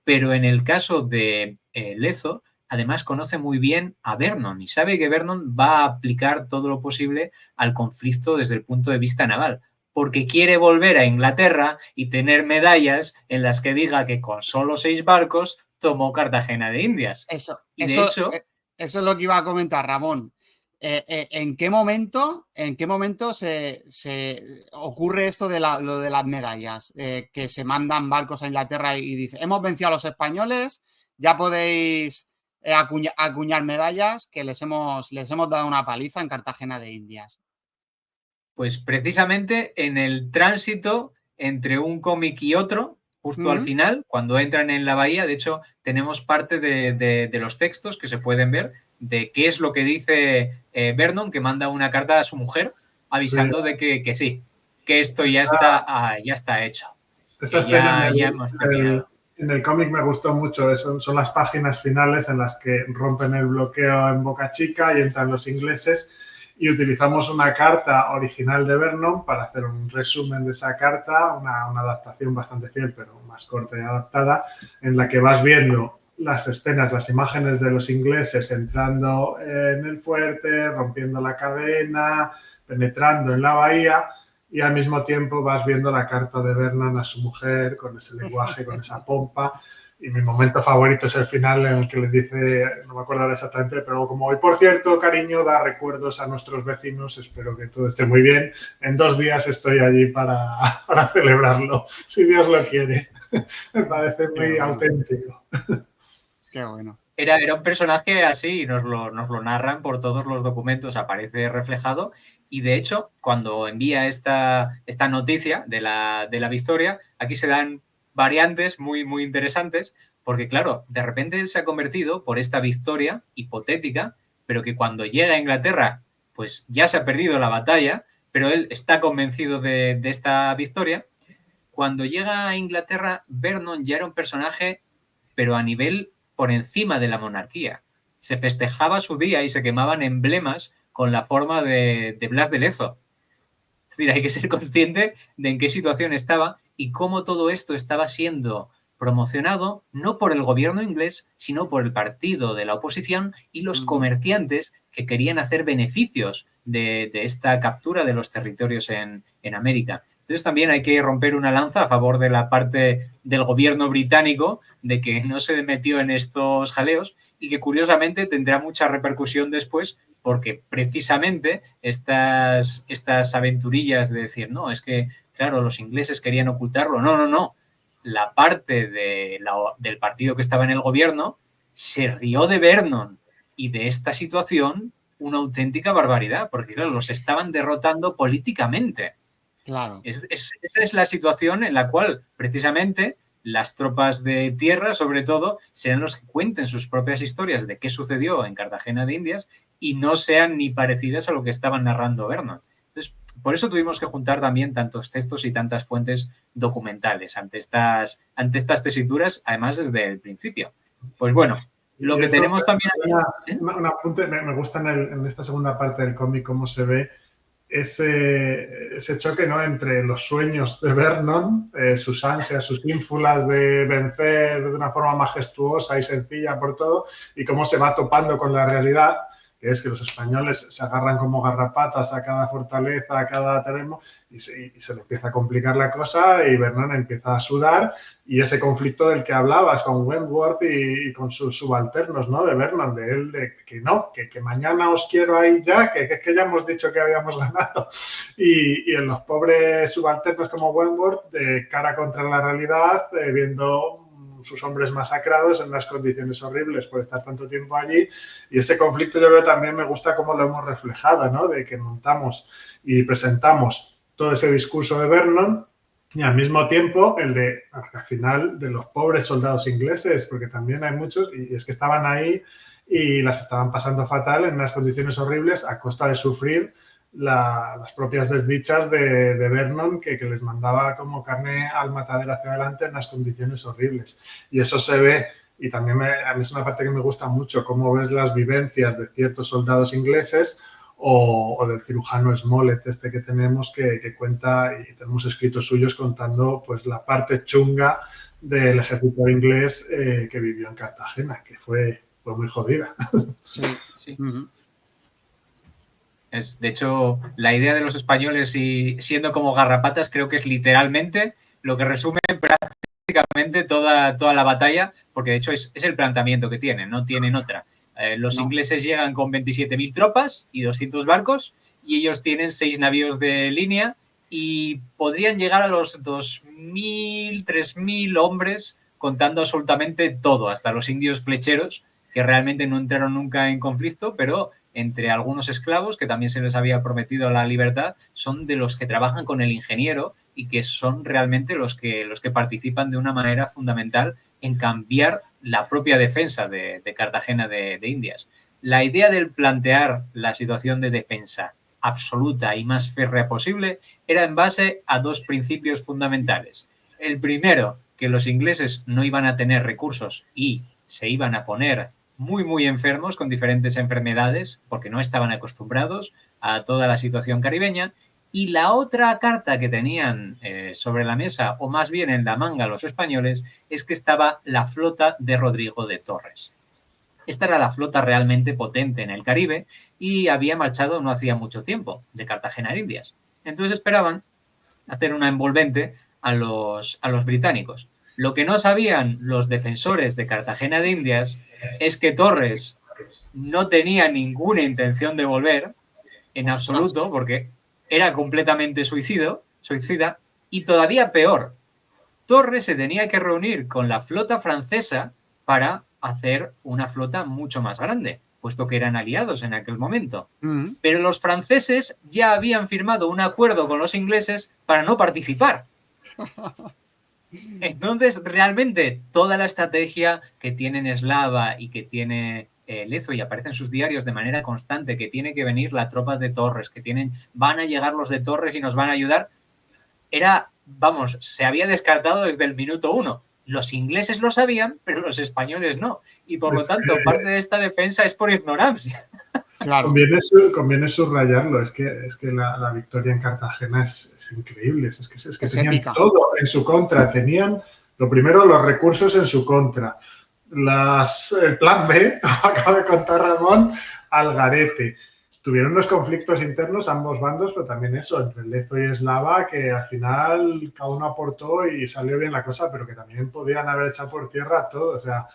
pero en el caso de Lezo, además conoce muy bien a Vernon y sabe que Vernon va a aplicar todo lo posible al conflicto desde el punto de vista naval, porque quiere volver a Inglaterra y tener medallas en las que diga que con solo 6 barcos tomó Cartagena de Indias. Eso, y de hecho, eso es lo que iba a comentar, Ramón. ¿En qué momento se ocurre esto de lo de las medallas? Que se mandan barcos a Inglaterra y dice, hemos vencido a los españoles, ya podéis acuñar medallas, que les hemos dado una paliza en Cartagena de Indias. Pues precisamente en el tránsito entre un cómic y otro, Justo al final, cuando entran en la bahía, de hecho, tenemos parte de los textos que se pueden ver de qué es lo que dice Vernon, que manda una carta a su mujer avisando de que sí, que esto ya está hecho. Esa escena ya hemos terminado. en el cómic me gustó mucho. Son las páginas finales en las que rompen el bloqueo en Boca Chica y entran los ingleses. Y utilizamos una carta original de Vernon para hacer un resumen de esa carta, una adaptación bastante fiel, pero más corta y adaptada, en la que vas viendo las escenas, las imágenes de los ingleses entrando en el fuerte, rompiendo la cadena, penetrando en la bahía, y al mismo tiempo vas viendo la carta de Vernon a su mujer con ese lenguaje, con esa pompa. Y mi momento favorito es el final en el que le dice, no me acuerdo ahora exactamente, pero como hoy, por cierto, cariño, da recuerdos a nuestros vecinos, espero que todo esté muy bien. En 2 días estoy allí para celebrarlo, si Dios lo quiere. Me parece muy auténtico. Qué bueno. Era un personaje así y nos lo narran por todos los documentos, aparece reflejado. Y de hecho, cuando envía esta noticia de la victoria, aquí se dan variantes muy, muy interesantes, porque claro, de repente él se ha convertido por esta victoria hipotética, pero que cuando llega a Inglaterra, pues ya se ha perdido la batalla, pero él está convencido de esta victoria. Cuando llega a Inglaterra, Vernon ya era un personaje, pero a nivel por encima de la monarquía. Se festejaba su día y se quemaban emblemas con la forma de Blas de Lezo. Es decir, hay que ser consciente de en qué situación estaba y cómo todo esto estaba siendo promocionado no por el gobierno inglés, sino por el partido de la oposición y los comerciantes que querían hacer beneficios de esta captura de los territorios en América. Entonces también hay que romper una lanza a favor de la parte del gobierno británico de que no se metió en estos jaleos y que curiosamente tendrá mucha repercusión después porque precisamente estas aventurillas de decir, no, es que, claro, los ingleses querían ocultarlo. No. La parte del partido que estaba en el gobierno se rió de Vernon y de esta situación una auténtica barbaridad, porque claro, los estaban derrotando políticamente. Claro. Esa es la situación en la cual precisamente las tropas de tierra, sobre todo, serán los que cuenten sus propias historias de qué sucedió en Cartagena de Indias y no sean ni parecidas a lo que estaban narrando Vernon. Entonces, por eso tuvimos que juntar también tantos textos y tantas fuentes documentales ante estas tesituras, además desde el principio. Pues bueno, lo que tenemos también... Un apunte, me gusta en esta segunda parte del cómic cómo se ve ese choque, ¿no?, entre los sueños de Vernon, sus ansias, sus ínfulas de vencer de una forma majestuosa y sencilla por todo, y cómo se va topando con la realidad, que es que los españoles se agarran como garrapatas a cada fortaleza, a cada terreno, y se le empieza a complicar la cosa y Vernon empieza a sudar, y ese conflicto del que hablabas con Wentworth y con sus subalternos, ¿no?, de Vernon, de él, de que no, que mañana os quiero ahí ya, que ya hemos dicho que habíamos ganado. Y en los pobres subalternos como Wentworth, de cara contra la realidad, viendo sus hombres masacrados en unas condiciones horribles por estar tanto tiempo allí, y ese conflicto yo creo que también me gusta cómo lo hemos reflejado, ¿no?, de que montamos y presentamos todo ese discurso de Vernon y al mismo tiempo el de, al final, de los pobres soldados ingleses, porque también hay muchos, y es que estaban ahí y las estaban pasando fatal en unas condiciones horribles a costa de sufrir las propias desdichas de Vernon, que les mandaba como carne al matadero hacia adelante en unas condiciones horribles. Y eso se ve, y también a mí es una parte que me gusta mucho, cómo ves las vivencias de ciertos soldados ingleses o del cirujano Smollett que tenemos, que cuenta, y tenemos escritos suyos contando pues la parte chunga del ejército inglés que vivió en Cartagena, que fue muy jodida. Sí. De hecho, la idea de los españoles y siendo como garrapatas creo que es literalmente lo que resume prácticamente toda la batalla, porque de hecho es el planteamiento que tienen, no tienen otra. Los ingleses llegan con 27.000 tropas y 200 barcos y ellos tienen 6 navíos de línea y podrían llegar a los 2.000, 3.000 hombres contando absolutamente todo, hasta los indios flecheros, que realmente no entraron nunca en conflicto, pero entre algunos esclavos, que también se les había prometido la libertad, son de los que trabajan con el ingeniero y que son realmente los que participan de una manera fundamental en cambiar la propia defensa de Cartagena de Indias. La idea del plantear la situación de defensa absoluta y más férrea posible era en base a dos principios fundamentales. El primero, que los ingleses no iban a tener recursos y se iban a poner muy, muy enfermos con diferentes enfermedades porque no estaban acostumbrados a toda la situación caribeña. Y la otra carta que tenían sobre la mesa, o más bien en la manga los españoles, es que estaba la flota de Rodrigo de Torres. Esta era la flota realmente potente en el Caribe y había marchado no hacía mucho tiempo de Cartagena de Indias. Entonces esperaban hacer una envolvente a los británicos. Lo que no sabían los defensores de Cartagena de Indias es que Torres no tenía ninguna intención de volver en absoluto, porque era completamente suicida, y todavía peor, Torres se tenía que reunir con la flota francesa para hacer una flota mucho más grande, puesto que eran aliados en aquel momento. Pero los franceses ya habían firmado un acuerdo con los ingleses para no participar. Entonces, realmente, toda la estrategia que tienen Eslava y que tiene Lezo, y aparece en sus diarios de manera constante, que tiene que venir la tropa de Torres, van a llegar los de Torres y nos van a ayudar, se había descartado desde el minuto 1. Los ingleses lo sabían, pero los españoles no. Y por lo tanto, parte de esta defensa es por ignorancia. Claro. Conviene subrayarlo, es que la victoria en Cartagena es increíble, es que tenían épica. Todo en su contra, tenían, lo primero, los recursos en su contra, el plan B, acaba de contar Ramón, al garete. Tuvieron unos conflictos internos ambos bandos, pero también eso, entre Lezo y Eslava, que al final cada uno aportó y salió bien la cosa, pero que también podían haber echado por tierra todo, o sea,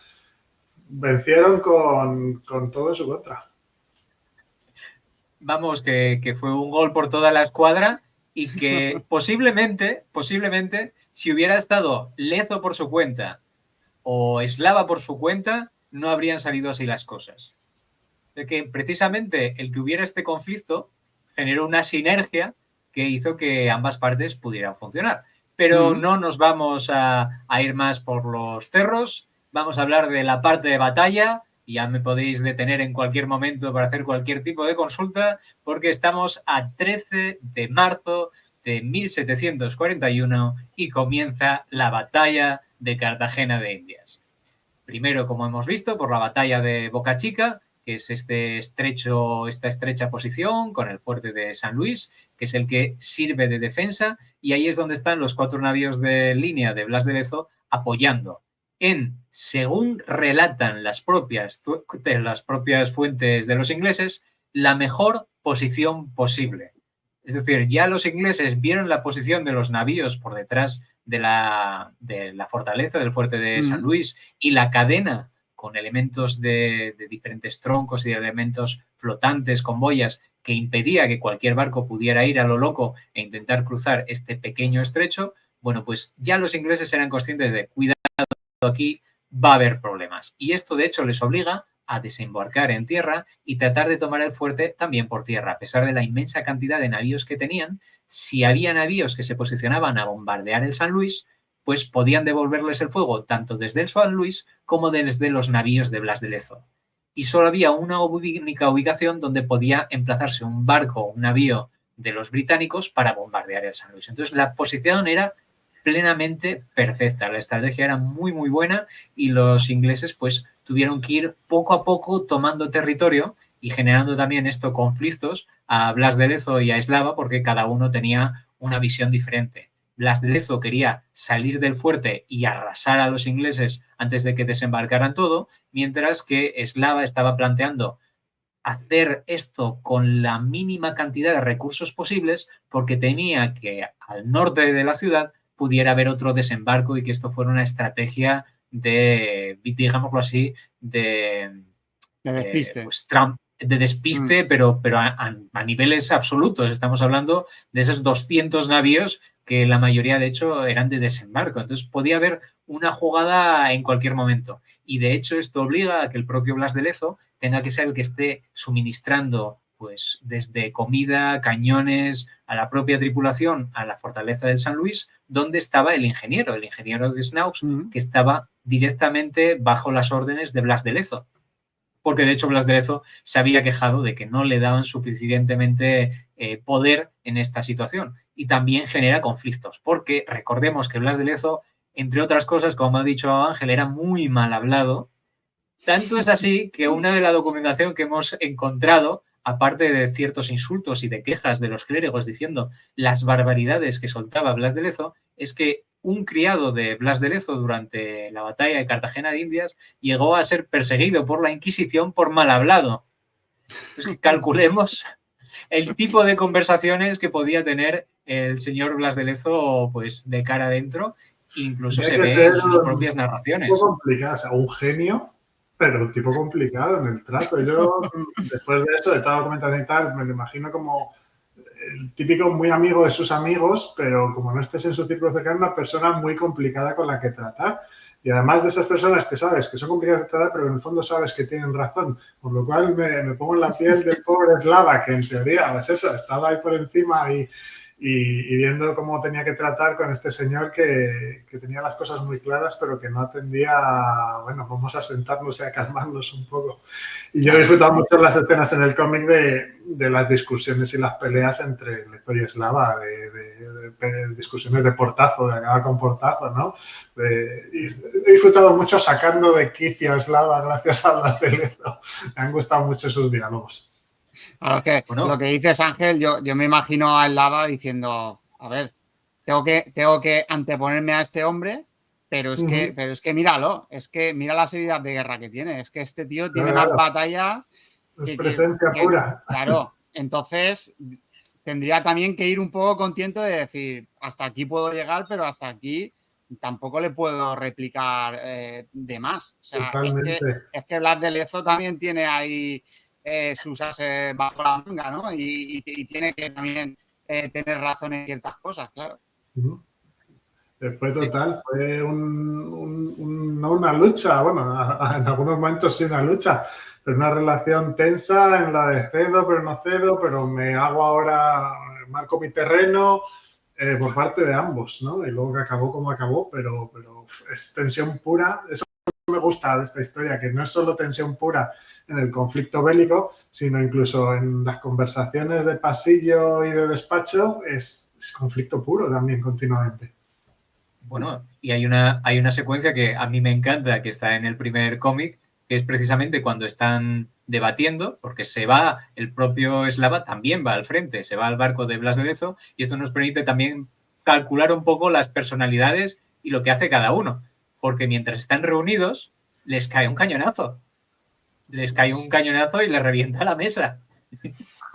vencieron con todo en su contra. Vamos, que fue un gol por toda la escuadra y que posiblemente, si hubiera estado Lezo por su cuenta o Eslava por su cuenta, no habrían salido así las cosas. De que precisamente el que hubiera este conflicto generó una sinergia que hizo que ambas partes pudieran funcionar. Pero no nos vamos a ir más por los cerros, vamos a hablar de la parte de batalla. Ya me podéis detener en cualquier momento para hacer cualquier tipo de consulta, porque estamos a 13 de marzo de 1741 y comienza la batalla de Cartagena de Indias. Primero, como hemos visto, por la batalla de Boca Chica, que es esta estrecha posición con el fuerte de San Luis, que es el que sirve de defensa, y ahí es donde están los 4 navíos de línea de Blas de Lezo apoyando según relatan las propias fuentes de los ingleses, la mejor posición posible. Es decir, ya los ingleses vieron la posición de los navíos por detrás de la fortaleza del fuerte de San Luis y la cadena con elementos de diferentes troncos y de elementos flotantes con boyas que impedía que cualquier barco pudiera ir a lo loco e intentar cruzar este pequeño estrecho. Bueno, pues ya los ingleses eran conscientes de cuidado, aquí va a haber problemas. Y esto, de hecho, les obliga a desembarcar en tierra y tratar de tomar el fuerte también por tierra. A pesar de la inmensa cantidad de navíos que tenían, si había navíos que se posicionaban a bombardear el San Luis, pues podían devolverles el fuego tanto desde el San Luis como desde los navíos de Blas de Lezo. Y solo había una única ubicación donde podía emplazarse un barco o un navío de los británicos para bombardear el San Luis. Entonces, la posición era plenamente perfecta. La estrategia era muy, muy buena y los ingleses pues tuvieron que ir poco a poco tomando territorio y generando también conflictos a Blas de Lezo y a Eslava porque cada uno tenía una visión diferente. Blas de Lezo quería salir del fuerte y arrasar a los ingleses antes de que desembarcaran todo, mientras que Eslava estaba planteando hacer esto con la mínima cantidad de recursos posibles porque temía que al norte de la ciudad pudiera haber otro desembarco y que esto fuera una estrategia de, digámoslo así, de despiste. de despiste, pero a niveles absolutos. Estamos hablando de esos 200 navíos que la mayoría, de hecho, eran de desembarco. Entonces, podía haber una jugada en cualquier momento. Y, de hecho, esto obliga a que el propio Blas de Lezo tenga que ser el que esté suministrando, pues, desde comida, cañones, a la propia tripulación, a la fortaleza del San Luis, donde estaba el ingeniero de Snaux, que estaba directamente bajo las órdenes de Blas de Lezo. Porque, de hecho, Blas de Lezo se había quejado de que no le daban suficientemente poder en esta situación. Y también genera conflictos, porque recordemos que Blas de Lezo, entre otras cosas, como ha dicho Ángel, era muy mal hablado. Tanto es así que una de la documentación que hemos encontrado, aparte de ciertos insultos y de quejas de los clérigos diciendo las barbaridades que soltaba Blas de Lezo, es que un criado de Blas de Lezo durante la batalla de Cartagena de Indias llegó a ser perseguido por la Inquisición por mal hablado. Pues que calculemos el tipo de conversaciones que podía tener el señor Blas de Lezo, pues, de cara adentro. Incluso se ve en sus propias narraciones. Un tipo complicado, o sea, un genio, pero un tipo complicado en el trato. Yo, después de eso, de toda la documentación y tal, me lo imagino como el típico muy amigo de sus amigos, pero como no estés en su círculo cercano, una persona muy complicada con la que tratar. Y además de esas personas que sabes que son complicadas de tratar, pero en el fondo sabes que tienen razón. Por lo cual me pongo en la piel del pobre Slava, que en teoría, pues eso, estaba ahí por encima y viendo cómo tenía que tratar con este señor que tenía las cosas muy claras, pero que no atendía a, bueno, vamos a sentarnos y a calmarnos un poco. Y yo he disfrutado mucho las escenas en el cómic de las discusiones y las peleas entre Lezo y Slava, de discusiones de portazo, de acabar con portazo, ¿no? Y he disfrutado mucho sacando de quicio a Slava gracias a Blas de Lezo. Me han gustado mucho esos diálogos. Claro, es que lo que dices, Ángel, yo me imagino a Slava diciendo, a ver, tengo que anteponerme a este hombre, pero es que míralo, es que mira la seriedad de guerra que tiene, es que este tío tiene más batallas. Es presencia pura. Claro, entonces tendría también que ir un poco contento de decir, hasta aquí puedo llegar, pero hasta aquí tampoco le puedo replicar de más. O sea, es que Blas de Lezo también tiene ahí sus ases bajo la manga, ¿no? Y tiene que también tener razón en ciertas cosas, claro. Fue total, fue no una lucha, bueno, en algunos momentos sí una lucha, pero una relación tensa en la de cedo, pero no cedo, pero me hago ahora, marco mi terreno por parte de ambos, ¿no? Y luego que acabó como acabó, pero es tensión pura. Eso me gusta de esta historia, que no es solo tensión pura en el conflicto bélico, sino incluso en las conversaciones de pasillo y de despacho, es conflicto puro también continuamente. Bueno, y hay una secuencia que a mí me encanta, que está en el primer cómic, que es precisamente cuando están debatiendo, porque se va, el propio Slava también va al frente, se va al barco de Blas de Lezo, y esto nos permite también calcular un poco las personalidades y lo que hace cada uno, porque mientras están reunidos, les cae un cañonazo. Les cae un cañonazo y les revienta la mesa.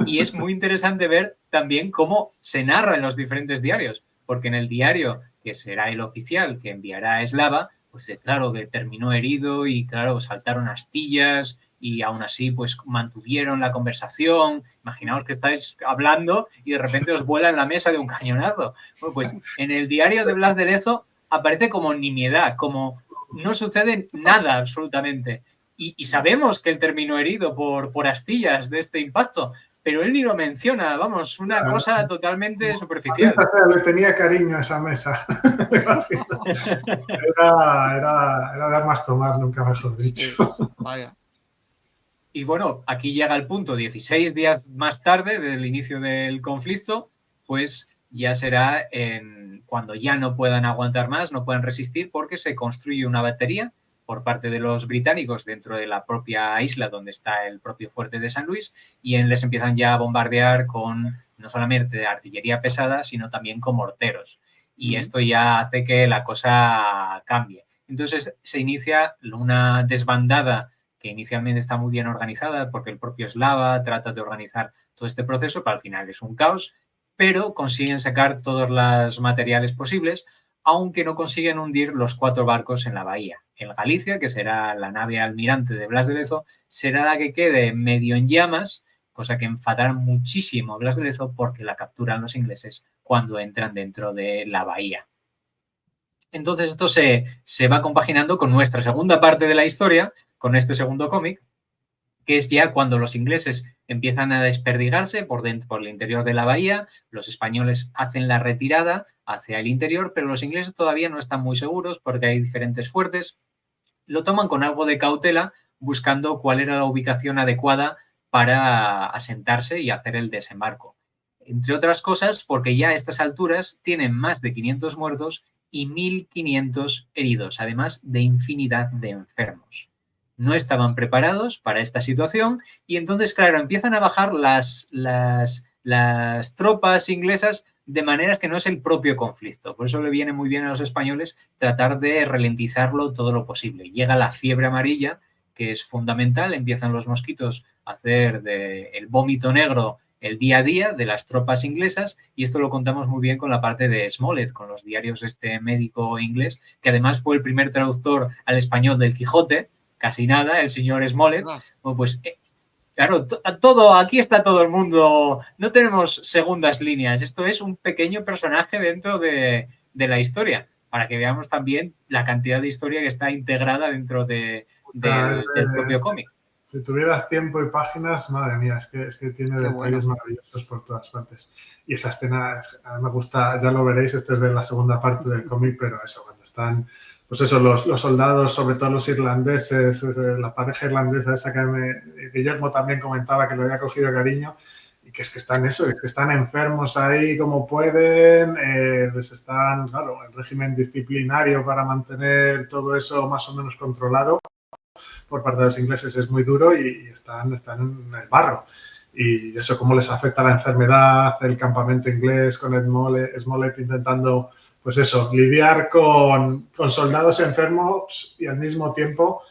Y es muy interesante ver también cómo se narra en los diferentes diarios, porque en el diario, que será el oficial que enviará a Slava, pues claro que terminó herido y claro, saltaron astillas y aún así pues mantuvieron la conversación. Imaginaos que estáis hablando y de repente os vuela en la mesa de un cañonazo. Bueno, pues en el diario de Blas de Lezo aparece como nimiedad, como no sucede nada absolutamente. Y sabemos que él terminó herido por astillas de este impacto, pero él ni lo menciona, vamos, una cosa totalmente superficial. Le tenía cariño a esa mesa. Era de más tomar, nunca mejor dicho. Sí, vaya. Y bueno, aquí llega el punto, 16 días más tarde del inicio del conflicto, pues ya será cuando ya no puedan aguantar más, no puedan resistir, porque se construye una batería por parte de los británicos dentro de la propia isla donde está el propio fuerte de San Luis, y les empiezan ya a bombardear con no solamente artillería pesada, sino también con morteros. Y esto ya hace que la cosa cambie. Entonces se inicia una desbandada que inicialmente está muy bien organizada porque el propio Slava trata de organizar todo este proceso, pero al final es un caos, pero consiguen sacar todos los materiales posibles, aunque no consiguen hundir los 4 barcos en la bahía. el Galicia, que será la nave almirante de Blas de Lezo, será la que quede medio en llamas, cosa que enfadará muchísimo a Blas de Lezo porque la capturan los ingleses cuando entran dentro de la bahía. Entonces esto se va compaginando con nuestra segunda parte de la historia, con este segundo cómic, que es ya cuando los ingleses empiezan a desperdigarse por el interior de la bahía, los españoles hacen la retirada hacia el interior, pero los ingleses todavía no están muy seguros porque hay diferentes fuertes. Lo toman con algo de cautela, buscando cuál era la ubicación adecuada para asentarse y hacer el desembarco. Entre otras cosas, porque ya a estas alturas tienen más de 500 muertos y 1.500 heridos, además de infinidad de enfermos. No estaban preparados para esta situación y entonces, claro, empiezan a bajar las tropas inglesas de maneras que no es el propio conflicto. Por eso le viene muy bien a los españoles tratar de ralentizarlo todo lo posible. Llega la fiebre amarilla, que es fundamental, empiezan los mosquitos a hacer el vómito negro el día a día de las tropas inglesas, y esto lo contamos muy bien con la parte de Smollett, con los diarios de este médico inglés, que además fue el primer traductor al español del Quijote, casi nada, el señor Smollett. Bueno, pues claro, aquí está todo el mundo, no tenemos segundas líneas, esto es un pequeño personaje dentro de la historia, para que veamos también la cantidad de historia que está integrada dentro del propio cómic. Si tuvieras tiempo y páginas, madre mía, es que tiene Qué detalles bueno. maravillosos por todas partes. Y esa escena, a mí me gusta, ya lo veréis, este es de la segunda parte del cómic, pero eso, cuando están, pues eso, los soldados, sobre todo los irlandeses, la pareja irlandesa esa que Guillermo también comentaba que le había cogido cariño, y que es que están eso, es que están enfermos ahí como pueden, les están, claro, el régimen disciplinario para mantener todo eso más o menos controlado por parte de los ingleses es muy duro y están en el barro. Y eso, cómo les afecta la enfermedad, el campamento inglés con Smollett intentando, pues eso, lidiar con soldados enfermos y al mismo tiempo,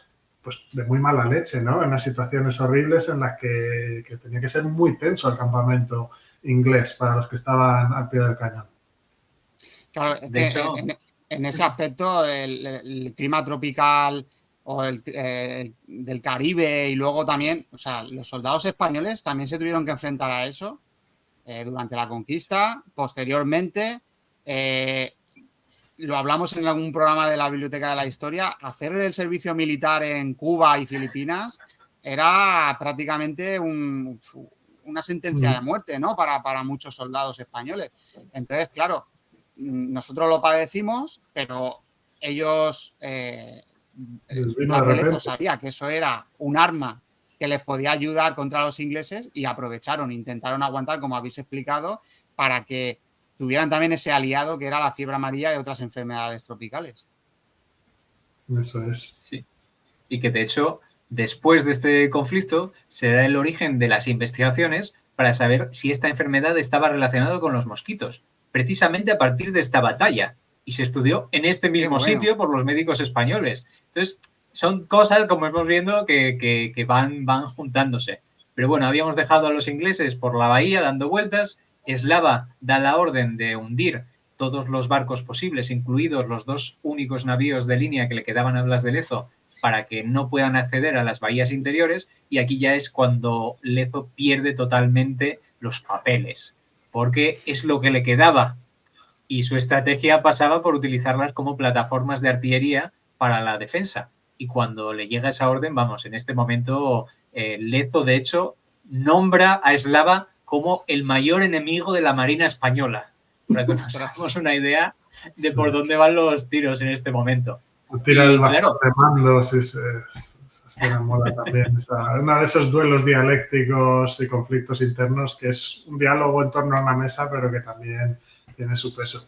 pues de muy mala leche, ¿no? En unas situaciones horribles en las que tenía que ser muy tenso el campamento inglés para los que estaban al pie del cañón. Claro, es que hecho, en ese aspecto el clima tropical o del Caribe y luego también, o sea, los soldados españoles también se tuvieron que enfrentar a eso durante la conquista. Posteriormente, lo hablamos en algún programa de la Biblioteca de la Historia, hacer el servicio militar en Cuba y Filipinas era prácticamente una sentencia de muerte, ¿no? Para muchos soldados españoles. Entonces, claro, nosotros lo padecimos, pero ellos... Blas de Lezo sabía que eso era un arma que les podía ayudar contra los ingleses y aprovecharon, intentaron aguantar, como habéis explicado, para que tuvieran también ese aliado que era la fiebre amarilla y otras enfermedades tropicales. Eso es. Sí. Y que de hecho, después de este conflicto, será el origen de las investigaciones para saber si esta enfermedad estaba relacionada con los mosquitos, precisamente a partir de esta batalla. Y se estudió en este mismo sitio por los médicos españoles. Entonces, son cosas, como hemos viendo, que van juntándose. Pero bueno, habíamos dejado a los ingleses por la bahía dando vueltas. Eslava da la orden de hundir todos los barcos posibles, incluidos los 2 únicos navíos de línea que le quedaban a Blas de Lezo, para que no puedan acceder a las bahías interiores. Y aquí ya es cuando Lezo pierde totalmente los papeles, porque es lo que le quedaba. Y su estrategia pasaba por utilizarlas como plataformas de artillería para la defensa. Y cuando le llega esa orden, vamos, en este momento Lezo, de hecho, nombra a Eslava como el mayor enemigo de la Marina española. Para que nos hagamos una idea de por dónde van los tiros en este momento. Tira el bastón de mandos, se enamora también. Uno de esos duelos dialécticos y conflictos internos que es un diálogo en torno a una mesa, pero que también tiene su peso.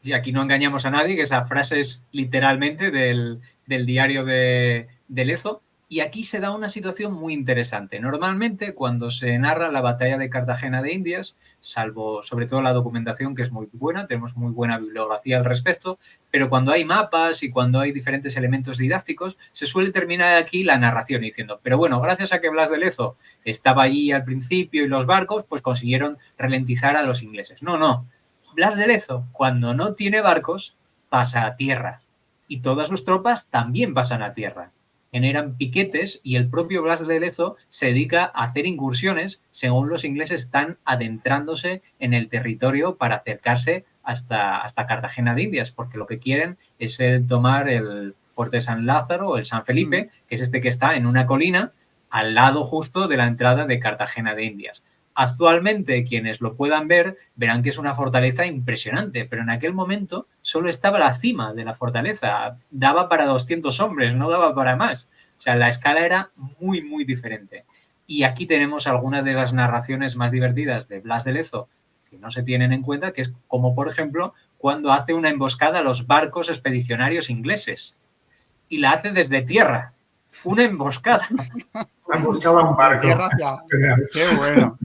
Y aquí no engañamos a nadie, que esa frase es literalmente del diario de Lezo. Y aquí se da una situación muy interesante. Normalmente, cuando se narra la batalla de Cartagena de Indias, salvo sobre todo la documentación, que es muy buena, tenemos muy buena bibliografía al respecto, pero cuando hay mapas y cuando hay diferentes elementos didácticos, se suele terminar aquí la narración diciendo, pero bueno, gracias a que Blas de Lezo estaba allí al principio y los barcos, pues consiguieron ralentizar a los ingleses. No. Blas de Lezo, cuando no tiene barcos, pasa a tierra. y todas sus tropas también pasan a tierra. Generan piquetes y el propio Blas de Lezo se dedica a hacer incursiones según los ingleses están adentrándose en el territorio para acercarse hasta Cartagena de Indias, porque lo que quieren es tomar el fuerte San Lázaro o el San Felipe, que es este que está en una colina al lado justo de la entrada de Cartagena de Indias. Actualmente, quienes lo puedan ver, verán que es una fortaleza impresionante, pero en aquel momento solo estaba la cima de la fortaleza. Daba para 200 hombres, no daba para más. O sea, la escala era muy, muy diferente. Y aquí tenemos algunas de las narraciones más divertidas de Blas de Lezo que no se tienen en cuenta, que es como, por ejemplo, cuando hace una emboscada a los barcos expedicionarios ingleses. Y la hace desde tierra. Una emboscada. Una emboscada a un barco. Tierra hacia... Qué bueno.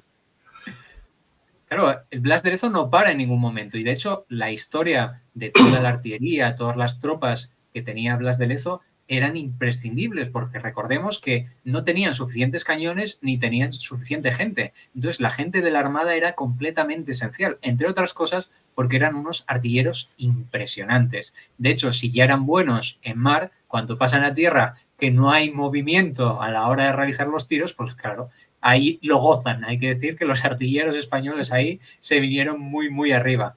Claro, el Blas de Lezo no para en ningún momento y de hecho la historia de toda la artillería, todas las tropas que tenía Blas de Lezo eran imprescindibles porque recordemos que no tenían suficientes cañones ni tenían suficiente gente. Entonces la gente de la Armada era completamente esencial, entre otras cosas porque eran unos artilleros impresionantes. De hecho, si ya eran buenos en mar, cuando pasan a tierra que no hay movimiento a la hora de realizar los tiros, pues claro, ahí lo gozan. Hay que decir que los artilleros españoles ahí se vinieron muy, muy arriba.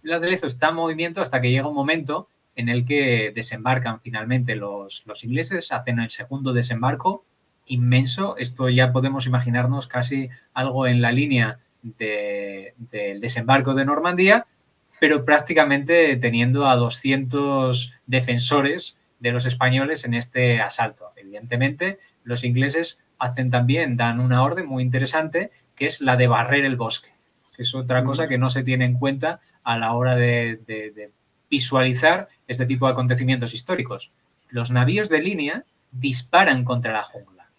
Blas de Lezo está en movimiento hasta que llega un momento en el que desembarcan finalmente los ingleses, hacen el segundo desembarco inmenso. Esto ya podemos imaginarnos casi algo en la línea del desembarco de Normandía, pero prácticamente teniendo a 200 defensores de los españoles en este asalto. Evidentemente, los ingleses dan una orden muy interesante, que es la de barrer el bosque, que es otra cosa que no se tiene en cuenta a la hora de visualizar este tipo de acontecimientos históricos. Los navíos de línea disparan contra la jungla,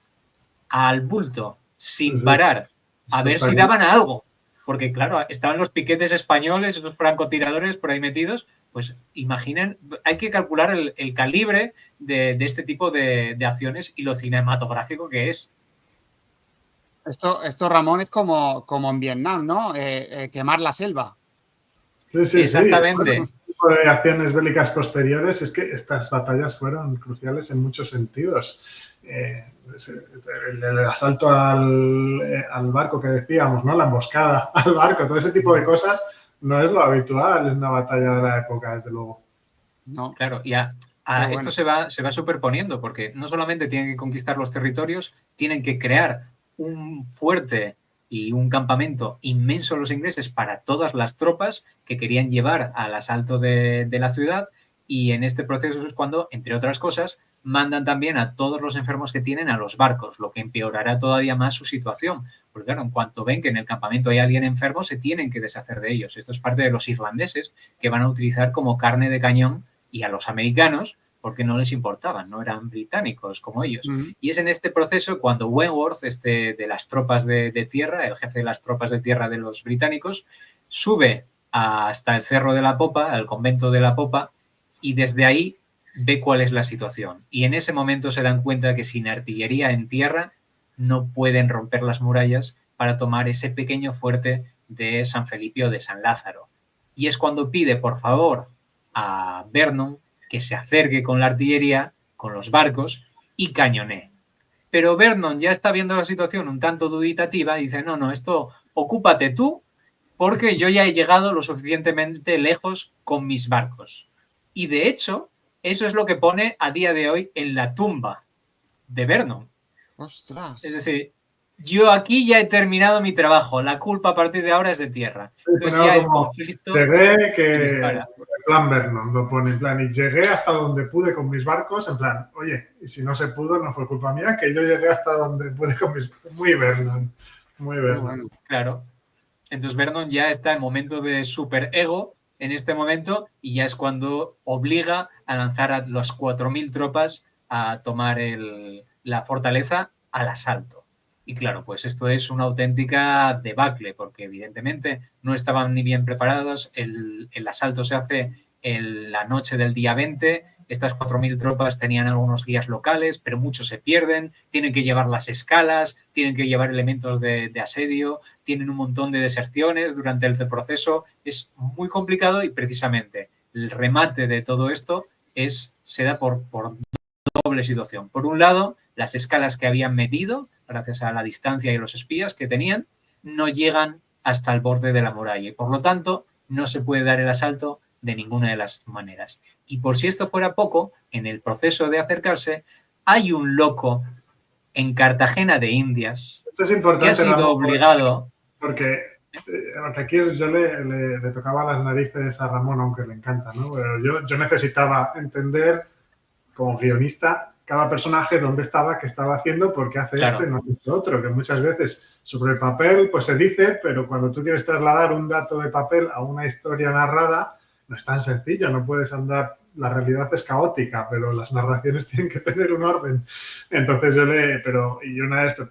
al bulto, sin parar, a ver si daban a algo. Porque, claro, estaban los piquetes españoles, los francotiradores por ahí metidos, pues imaginen, hay que calcular el calibre de este tipo de acciones y lo cinematográfico que es. Esto, Ramón, es como en Vietnam, ¿no? Quemar la selva. Sí. Exactamente. Este tipo de acciones bélicas posteriores es que estas batallas fueron cruciales en muchos sentidos. El asalto al barco que decíamos, ¿no? La emboscada al barco, todo ese tipo de cosas no es lo habitual en una batalla de la época, desde luego. No. Claro, y esto se va superponiendo porque no solamente tienen que conquistar los territorios, tienen que crear un fuerte y un campamento inmenso los ingleses para todas las tropas que querían llevar al asalto de la ciudad, y en este proceso es cuando, entre otras cosas, mandan también a todos los enfermos que tienen a los barcos, lo que empeorará todavía más su situación. Porque claro, en cuanto ven que en el campamento hay alguien enfermo, se tienen que deshacer de ellos. Esto es parte de los irlandeses que van a utilizar como carne de cañón, y a los americanos porque no les importaban, no eran británicos como ellos. Y es en este proceso cuando Wentworth, de las tropas de tierra, el jefe de las tropas de tierra de los británicos, sube hasta el Cerro de la Popa, al convento de la Popa, y desde ahí ve cuál es la situación. Y en ese momento se dan cuenta que sin artillería en tierra no pueden romper las murallas para tomar ese pequeño fuerte de San Felipe o de San Lázaro. Y es cuando pide, por favor, a Vernon que se acerque con la artillería, con los barcos, y cañonee. Pero Vernon ya está viendo la situación un tanto duditativa y dice, no, esto ocúpate tú, porque yo ya he llegado lo suficientemente lejos con mis barcos. Y de hecho, eso es lo que pone a día de hoy en la tumba de Vernon. ¡Ostras! Es decir, yo aquí ya he terminado mi trabajo, la culpa a partir de ahora es de tierra. Sí, entonces ya el conflicto... Llegué en plan Vernon, lo pone en plan, y llegué hasta donde pude con mis barcos, en plan, oye, y si no se pudo, no fue culpa mía, que yo llegué hasta donde pude con mis... Muy Vernon, muy Vernon. Bueno, claro. Entonces Vernon ya está en momento de super ego en este momento y ya es cuando obliga a lanzar a las 4.000 tropas a tomar la fortaleza al asalto. Y claro, pues esto es una auténtica debacle porque evidentemente no estaban ni bien preparados. El asalto se hace en la noche del día 20. Estas 4.000 tropas tenían algunos guías locales, pero muchos se pierden. Tienen que llevar las escalas, tienen que llevar elementos de asedio, tienen un montón de deserciones durante el proceso. Es muy complicado y precisamente el remate de todo esto se da por doble situación. Por un lado, las escalas que habían metido, gracias a la distancia y los espías que tenían, no llegan hasta el borde de la muralla y, por lo tanto, no se puede dar el asalto de ninguna de las maneras. Y por si esto fuera poco, en el proceso de acercarse, hay un loco en Cartagena de Indias Esto es importante, que ha sido Ramón, obligado... Porque aquí yo le tocaba las narices a Ramón, aunque le encanta, ¿no? Pero yo necesitaba entender, como guionista, cada personaje dónde estaba, qué estaba haciendo, por qué hace esto y no hace esto otro. Que muchas veces sobre el papel pues se dice, pero cuando tú quieres trasladar un dato de papel a una historia narrada, no es tan sencillo, no puedes andar... La realidad es caótica, pero las narraciones tienen que tener un orden. Entonces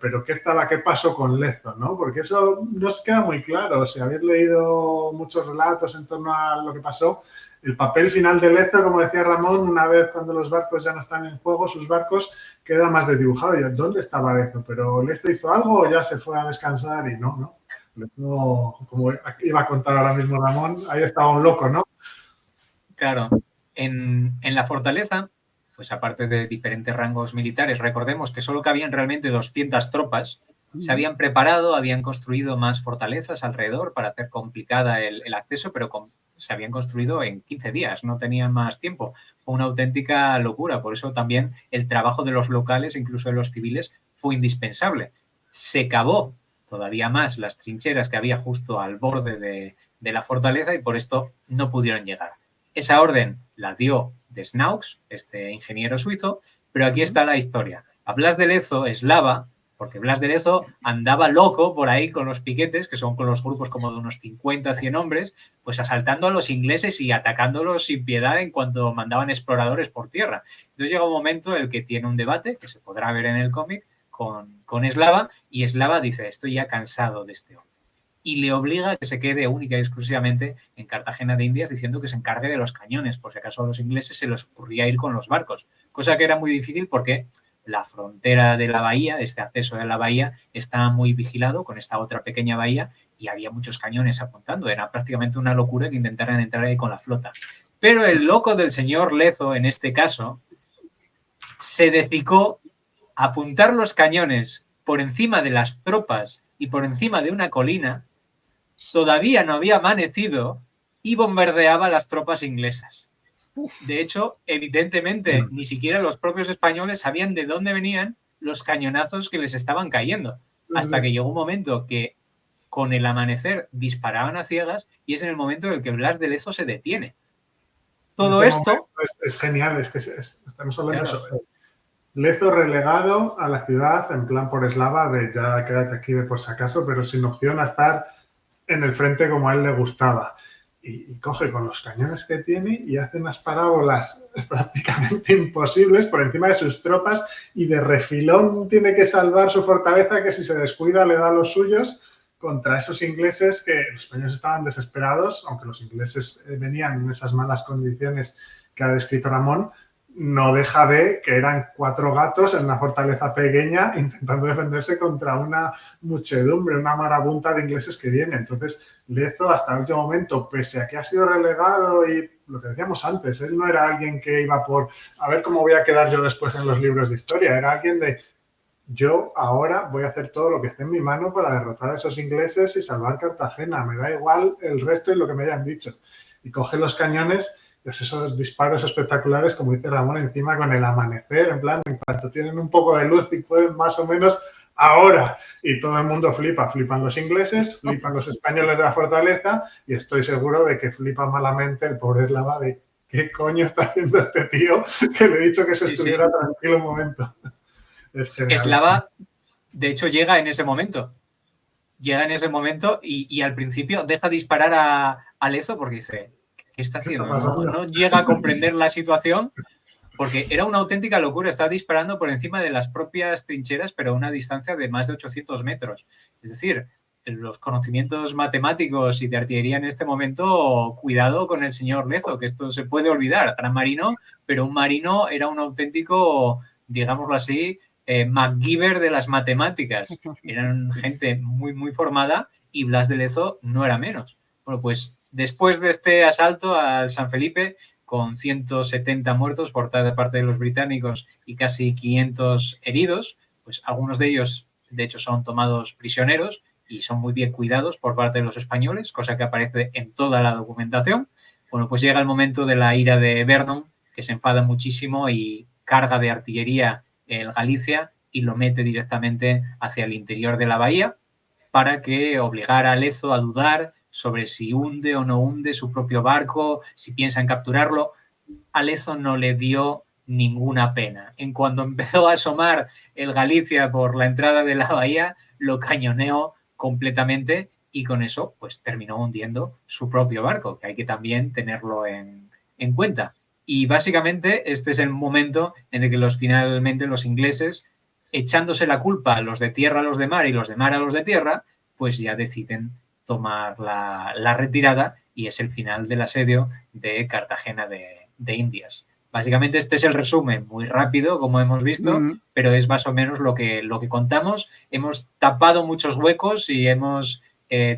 pero ¿qué pasó con Lezo, no? Porque eso no os queda muy claro. Si habéis leído muchos relatos en torno a lo que pasó, el papel final de Lezo, como decía Ramón, una vez cuando los barcos ya no están en juego, sus barcos, queda más desdibujado. ¿Y dónde estaba Lezo? ¿Pero Lezo hizo algo o ya se fue a descansar? Y no. Lezo, como iba a contar ahora mismo Ramón, ahí estaba un loco, ¿no? Claro. En la fortaleza, pues aparte de diferentes rangos militares, recordemos que solo cabían realmente 200 tropas. Se habían preparado, habían construido más fortalezas alrededor para hacer complicada el acceso, pero se habían construido en 15 días, no tenían más tiempo. Fue una auténtica locura, por eso también el trabajo de los locales, incluso de los civiles, fue indispensable. Se cavó todavía más las trincheras que había justo al borde de la fortaleza y por esto no pudieron llegar. Esa orden la dio Desnaux, este ingeniero suizo, pero aquí está la historia. A Blas de Lezo, eslava, porque Blas de Lezo andaba loco por ahí con los piquetes, que son con los grupos como de unos 50, 100 hombres, pues asaltando a los ingleses y atacándolos sin piedad en cuanto mandaban exploradores por tierra. Entonces llega un momento en el que tiene un debate, que se podrá ver en el cómic, con Eslava, y Eslava dice, estoy ya cansado de este hombre. Y le obliga a que se quede única y exclusivamente en Cartagena de Indias, diciendo que se encargue de los cañones, por si acaso a los ingleses se les ocurría ir con los barcos, cosa que era muy difícil porque la frontera de la bahía, este acceso de la bahía, estaba muy vigilado con esta otra pequeña bahía y había muchos cañones apuntando. Era prácticamente una locura que intentaran entrar ahí con la flota. Pero el loco del señor Lezo, en este caso, se dedicó a apuntar los cañones por encima de las tropas y por encima de una colina. Todavía no había amanecido y bombardeaba las tropas inglesas. De hecho, evidentemente, ni siquiera los propios españoles sabían de dónde venían los cañonazos que les estaban cayendo. Hasta que llegó un momento que con el amanecer disparaban a ciegas y es en el momento en el que Blas de Lezo se detiene. Todo esto... Es genial, es que estamos hablando de eso. Lezo relegado a la ciudad en plan por eslava de ya quédate aquí de por si acaso, pero sin opción a estar en el frente como a él le gustaba. Y coge con los cañones que tiene y hace unas parábolas prácticamente imposibles por encima de sus tropas y de refilón tiene que salvar su fortaleza que si se descuida le da a los suyos contra esos ingleses que los españoles estaban desesperados, aunque los ingleses venían en esas malas condiciones que ha descrito Ramón, no deja de que eran 4 gatos en una fortaleza pequeña intentando defenderse contra una muchedumbre, una marabunta de ingleses que viene. Entonces, Lezo hasta el último momento, pese a que ha sido relegado y lo que decíamos antes, él no era alguien que iba por a ver cómo voy a quedar yo después en los libros de historia, era alguien de yo ahora voy a hacer todo lo que esté en mi mano para derrotar a esos ingleses y salvar Cartagena, me da igual el resto y lo que me hayan dicho. Y coge los cañones, pues esos disparos espectaculares, como dice Ramón, encima con el amanecer, en plan, en cuanto tienen un poco de luz y pueden más o menos ahora. Y todo el mundo flipa. Flipan los ingleses, flipan los españoles de la fortaleza y estoy seguro de que flipa malamente el pobre eslava de ¿qué coño está haciendo este tío? Que le he dicho que se estuviera tranquilo un momento. Es genial. Eslava, de hecho, llega en ese momento. Llega en ese momento y al principio deja disparar a Lezo porque dice... ¿Qué está haciendo? No llega a comprender la situación porque era una auténtica locura. Estaba disparando por encima de las propias trincheras, pero a una distancia de más de 800 metros. Es decir, los conocimientos matemáticos y de artillería en este momento, cuidado con el señor Lezo, que esto se puede olvidar. Gran marino, pero un marino era un auténtico, digámoslo así, MacGyver de las matemáticas. Eran gente muy, muy formada y Blas de Lezo no era menos. Bueno, pues... Después de este asalto al San Felipe, con 170 muertos por parte de los británicos y casi 500 heridos. Pues algunos de ellos, de hecho, son tomados prisioneros y son muy bien cuidados por parte de los españoles, cosa que aparece en toda la documentación. Bueno, pues llega el momento de la ira de Vernon, que se enfada muchísimo y carga de artillería en Galicia y lo mete directamente hacia el interior de la bahía para que obligara a Lezo a dudar sobre si hunde o no hunde su propio barco, si piensa en capturarlo. A Lezo no le dio ninguna pena. En cuanto empezó a asomar el Galicia por la entrada de la bahía, lo cañoneó completamente y con eso pues terminó hundiendo su propio barco, que hay que también tenerlo en cuenta. Y básicamente este es el momento en el que finalmente los ingleses, echándose la culpa a los de tierra a los de mar y los de mar a los de tierra, pues ya deciden tomar la retirada y es el final del asedio de Cartagena de Indias. Básicamente este es el resumen, muy rápido, como hemos visto, pero es más o menos lo que contamos. Hemos tapado muchos huecos y hemos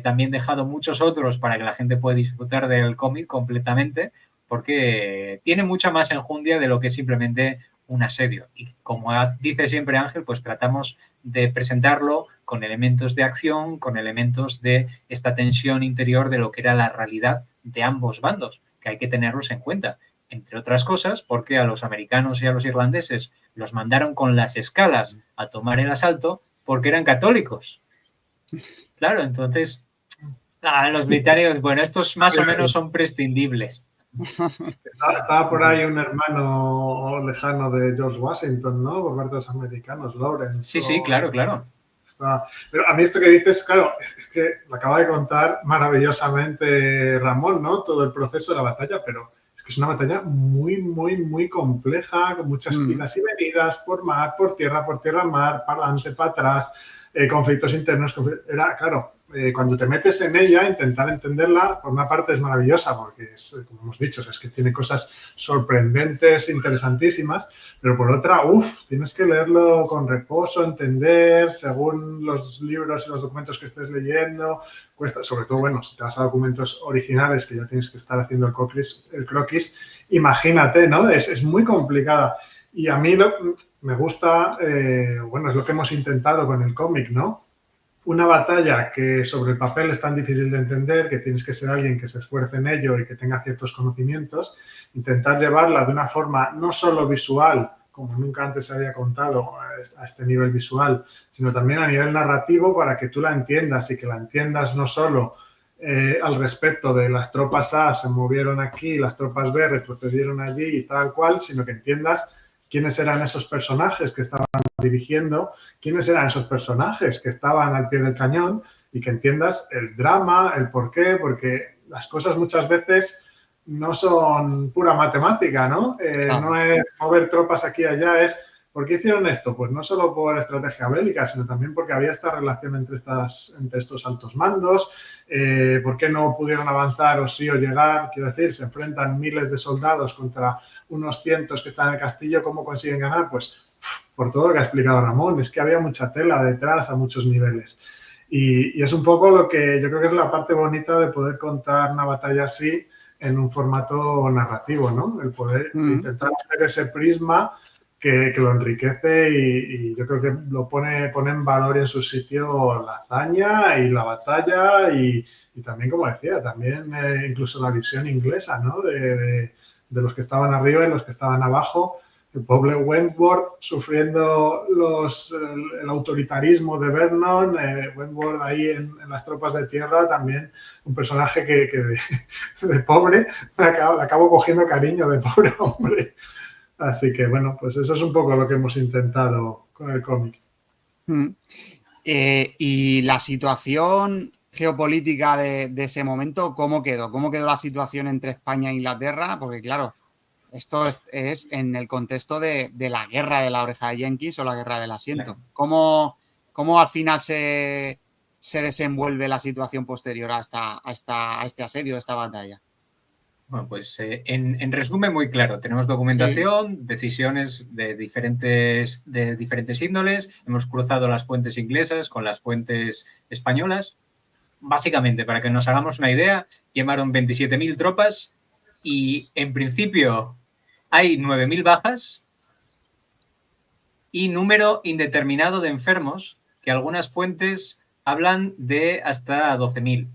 también dejado muchos otros para que la gente pueda disfrutar del cómic completamente, porque tiene mucha más enjundia de lo que es simplemente un asedio. Y como dice siempre Ángel, pues tratamos de presentarlo con elementos de acción, con elementos de esta tensión interior de lo que era la realidad de ambos bandos, que hay que tenerlos en cuenta. Entre otras cosas, porque a los americanos y a los irlandeses los mandaron con las escalas a tomar el asalto porque eran católicos. Claro, entonces, a los británicos, bueno, estos más o menos son prescindibles. Estaba por ahí un hermano lejano de George Washington, ¿no? Por parte de los americanos, Lawrence. Sí, claro. Pero a mí esto que dices, claro, es que lo acaba de contar maravillosamente Ramón, ¿no? Todo el proceso de la batalla, pero es que es una batalla muy, muy, muy compleja, con muchas idas y venidas por mar, por tierra, mar, para adelante, para atrás, conflictos internos. Era, claro, cuando te metes en ella, intentar entenderla, por una parte es maravillosa, porque es, como hemos dicho, es que tiene cosas sorprendentes, interesantísimas, pero por otra, tienes que leerlo con reposo, entender, según los libros y los documentos que estés leyendo, cuesta, sobre todo, bueno, si te vas a documentos originales, que ya tienes que estar haciendo el croquis, imagínate, ¿no? Es muy complicada. Y a mí me gusta, bueno, es lo que hemos intentado con el cómic, ¿no? Una batalla que sobre el papel es tan difícil de entender, que tienes que ser alguien que se esfuerce en ello y que tenga ciertos conocimientos, intentar llevarla de una forma no solo visual, como nunca antes se había contado a este nivel visual, sino también a nivel narrativo para que tú la entiendas y que la entiendas no solo al respecto de las tropas A se movieron aquí, las tropas B retrocedieron allí y tal cual, sino que entiendas quiénes eran esos personajes que estaban dirigiendo, quiénes eran esos personajes que estaban al pie del cañón y que entiendas el drama, el porqué, porque las cosas muchas veces no son pura matemática, ¿no? No es mover tropas aquí y allá, es ¿por qué hicieron esto? Pues no solo por estrategia bélica, sino también porque había esta relación entre estos altos mandos, ¿por qué no pudieron avanzar o sí o llegar? Quiero decir, se enfrentan miles de soldados contra unos cientos que están en el castillo, ¿cómo consiguen ganar? Pues por todo lo que ha explicado Ramón, es que había mucha tela detrás a muchos niveles. Y es un poco lo que yo creo que es la parte bonita de poder contar una batalla así en un formato narrativo, ¿no? El poder intentar hacer ese prisma que lo enriquece y yo creo que lo pone en valor y en su sitio la hazaña y la batalla y también, como decía, también incluso la visión inglesa, ¿no? De los que estaban arriba y los que estaban abajo. El pobre Wentworth sufriendo el autoritarismo de Vernon, Wentworth ahí en las tropas de tierra, también un personaje que de pobre le acabo cogiendo cariño de pobre hombre. Así que, bueno, pues eso es un poco lo que hemos intentado con el cómic. Y la situación geopolítica de ese momento, ¿cómo quedó? ¿Cómo quedó la situación entre España e Inglaterra? Porque, claro, esto es en el contexto de la guerra de la oreja de Yankees o la guerra del asiento. ¿Cómo al final se desenvuelve la situación posterior a este asedio, a esta batalla? Bueno, pues en resumen muy claro, tenemos documentación, decisiones de diferentes índoles, hemos cruzado las fuentes inglesas con las fuentes españolas. Básicamente, para que nos hagamos una idea, llamaron 27.000 tropas y en principio hay 9.000 bajas y número indeterminado de enfermos, que algunas fuentes hablan de hasta 12.000.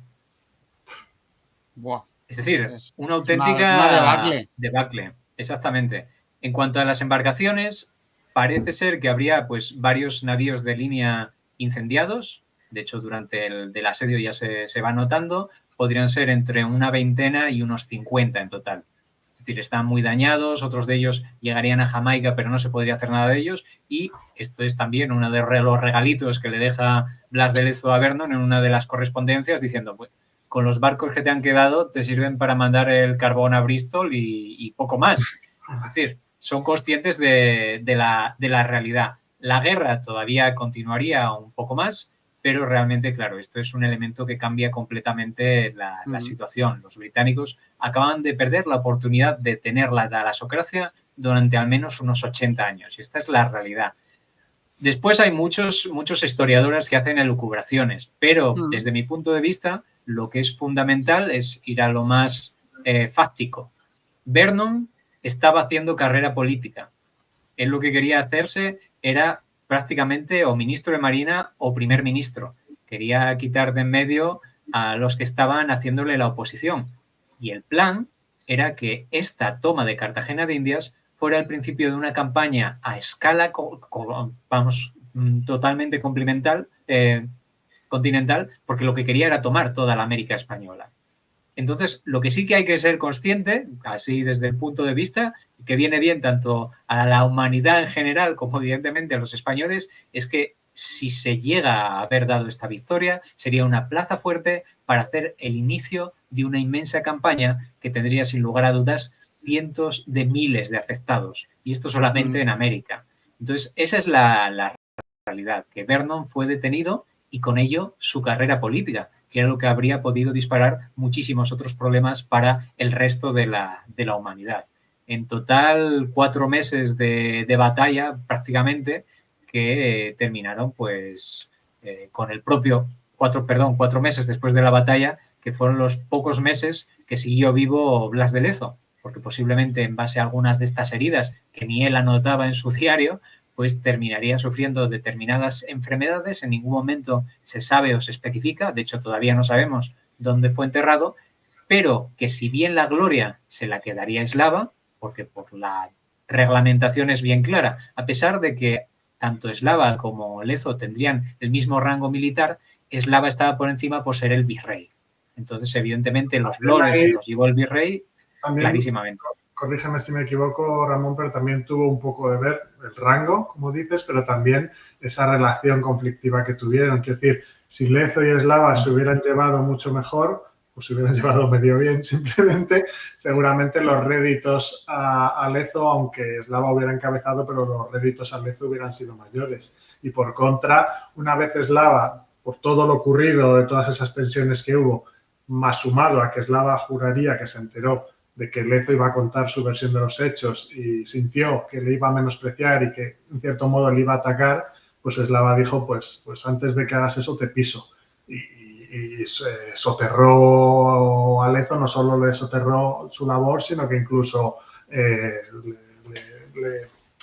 Buah, Es decir, una es una auténtica debacle. debacle, exactamente. En cuanto a las embarcaciones, parece ser que habría pues varios navíos de línea incendiados. De hecho, durante el asedio ya se va notando. Podrían ser entre una veintena y unos 50 en total. Es decir, están muy dañados, otros de ellos llegarían a Jamaica, pero no se podría hacer nada de ellos. Y esto es también uno de los regalitos que le deja Blas de Lezo a Vernon en una de las correspondencias, diciendo, pues, con los barcos que te han quedado te sirven para mandar el carbón a Bristol y poco más. Es decir, son conscientes de la realidad. La guerra todavía continuaría un poco más, pero realmente, claro, esto es un elemento que cambia completamente la situación. Los británicos acaban de perder la oportunidad de tener la talasocracia durante al menos unos 80 años. Y esta es la realidad. Después hay muchos historiadores que hacen elucubraciones, pero desde mi punto de vista, lo que es fundamental es ir a lo más fáctico. Vernon estaba haciendo carrera política. Él lo que quería hacerse era prácticamente o ministro de Marina o primer ministro. Quería quitar de en medio a los que estaban haciéndole la oposición. Y el plan era que esta toma de Cartagena de Indias fuera el principio de una campaña a escala, vamos, totalmente continental, porque lo que quería era tomar toda la América española. Entonces, lo que sí que hay que ser consciente, así desde el punto de vista, que viene bien tanto a la humanidad en general como evidentemente a los españoles, es que si se llega a haber dado esta victoria, sería una plaza fuerte para hacer el inicio de una inmensa campaña que tendría sin lugar a dudas cientos de miles de afectados, y esto solamente en América. Entonces, esa es la realidad, que Vernon fue detenido y con ello su carrera política, que era lo que habría podido disparar muchísimos otros problemas para el resto de la humanidad. En total, 4 meses de batalla prácticamente que terminaron pues con el propio 4 meses después de la batalla, que fueron los pocos meses que siguió vivo Blas de Lezo, porque posiblemente en base a algunas de estas heridas que ni él anotaba en su diario, pues terminaría sufriendo determinadas enfermedades. En ningún momento se sabe o se especifica, de hecho todavía no sabemos dónde fue enterrado, pero que si bien la gloria se la quedaría Eslava, porque por la reglamentación es bien clara, a pesar de que tanto Eslava como Lezo tendrían el mismo rango militar, Eslava estaba por encima por ser el virrey. Entonces, evidentemente, los lores se los llevó el virrey clarísimamente. Corrígeme si me equivoco, Ramón, pero también tuvo un poco de ver el rango, como dices, pero también esa relación conflictiva que tuvieron. Quiero decir, si Lezo y Eslava se hubieran llevado mucho mejor, o se hubieran llevado medio bien simplemente, seguramente los réditos a Lezo, aunque Eslava hubiera encabezado, pero los réditos a Lezo hubieran sido mayores. Y por contra, una vez Eslava, por todo lo ocurrido, de todas esas tensiones que hubo, más sumado a que Eslava juraría que se enteró de que Lezo iba a contar su versión de los hechos y sintió que le iba a menospreciar y que en cierto modo le iba a atacar, pues Eslava dijo, pues antes de que hagas eso te piso. Y soterró a Lezo, no solo le soterró su labor, sino que incluso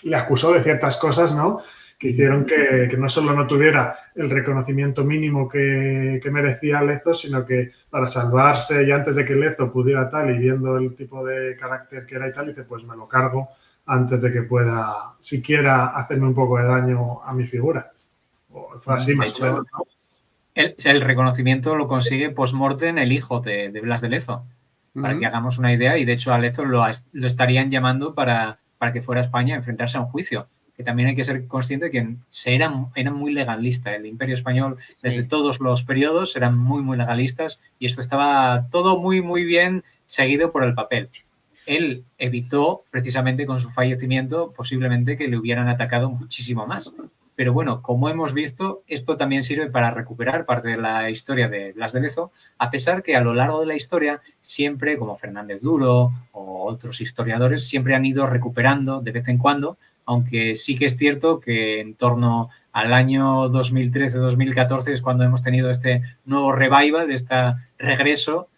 le acusó de ciertas cosas, ¿no?, que hicieron que no solo no tuviera el reconocimiento mínimo que merecía Lezo, sino que para salvarse y antes de que Lezo pudiera tal y viendo el tipo de carácter que era y tal, dice, pues me lo cargo antes de que pueda siquiera hacerme un poco de daño a mi figura. O fue así, más o menos, ¿no? El reconocimiento lo consigue post-mortem el hijo de Blas de Lezo, para que hagamos una idea, y de hecho a Lezo lo estarían llamando para que fuera a España a enfrentarse a un juicio, que también hay que ser consciente de que era muy legalista. El Imperio Español, desde todos los periodos, eran muy, muy legalistas, y esto estaba todo muy, muy bien seguido por el papel. Él evitó, precisamente con su fallecimiento, posiblemente que le hubieran atacado muchísimo más. Pero bueno, como hemos visto, esto también sirve para recuperar parte de la historia de Blas de Lezo, a pesar que a lo largo de la historia siempre, como Fernández Duro o otros historiadores, siempre han ido recuperando de vez en cuando, aunque sí que es cierto que en torno al año 2013-2014 es cuando hemos tenido este nuevo revival, este regreso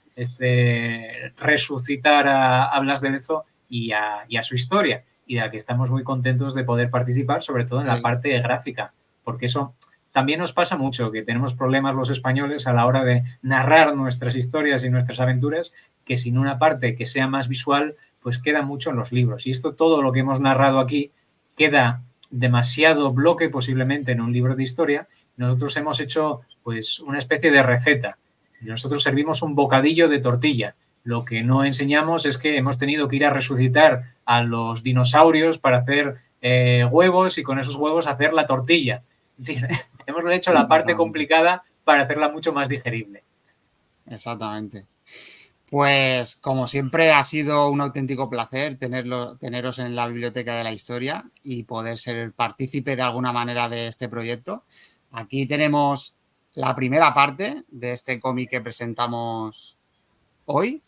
resucitar a Blas de Lezo y a su historia, y de la que estamos muy contentos de poder participar, sobre todo en la parte gráfica, porque eso también nos pasa mucho, que tenemos problemas los españoles a la hora de narrar nuestras historias y nuestras aventuras, que sin una parte que sea más visual, pues queda mucho en los libros. Y esto, todo lo que hemos narrado aquí, queda demasiado bloque posiblemente en un libro de historia. Nosotros hemos hecho pues una especie de receta. Nosotros servimos un bocadillo de tortilla. Lo que no enseñamos es que hemos tenido que ir a resucitar a los dinosaurios para hacer huevos y con esos huevos hacer la tortilla. Hemos hecho la parte complicada para hacerla mucho más digerible. Exactamente. Pues como siempre ha sido un auténtico placer teneros en la Biblioteca de la Historia y poder ser partícipe de alguna manera de este proyecto. Aquí tenemos la primera parte de este cómic que presentamos hoy.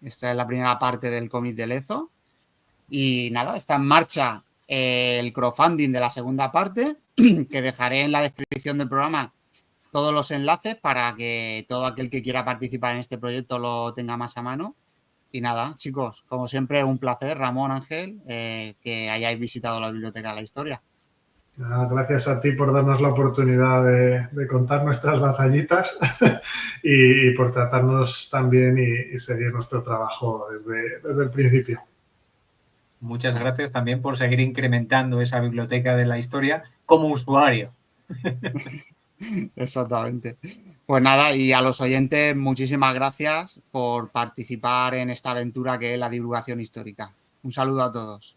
Esta es la primera parte del cómic de Lezo. Y nada, está en marcha el crowdfunding de la segunda parte, que dejaré en la descripción del programa todos los enlaces para que todo aquel que quiera participar en este proyecto lo tenga más a mano. Y nada, chicos, como siempre, un placer, Ramón, Ángel, que hayáis visitado la Biblioteca de la Historia. Gracias a ti por darnos la oportunidad de contar nuestras batallitas y por tratarnos tan bien y seguir nuestro trabajo desde el principio. Muchas gracias también por seguir incrementando esa Biblioteca de la Historia como usuario. Exactamente. Pues nada, y a los oyentes, muchísimas gracias por participar en esta aventura que es la divulgación histórica. Un saludo a todos.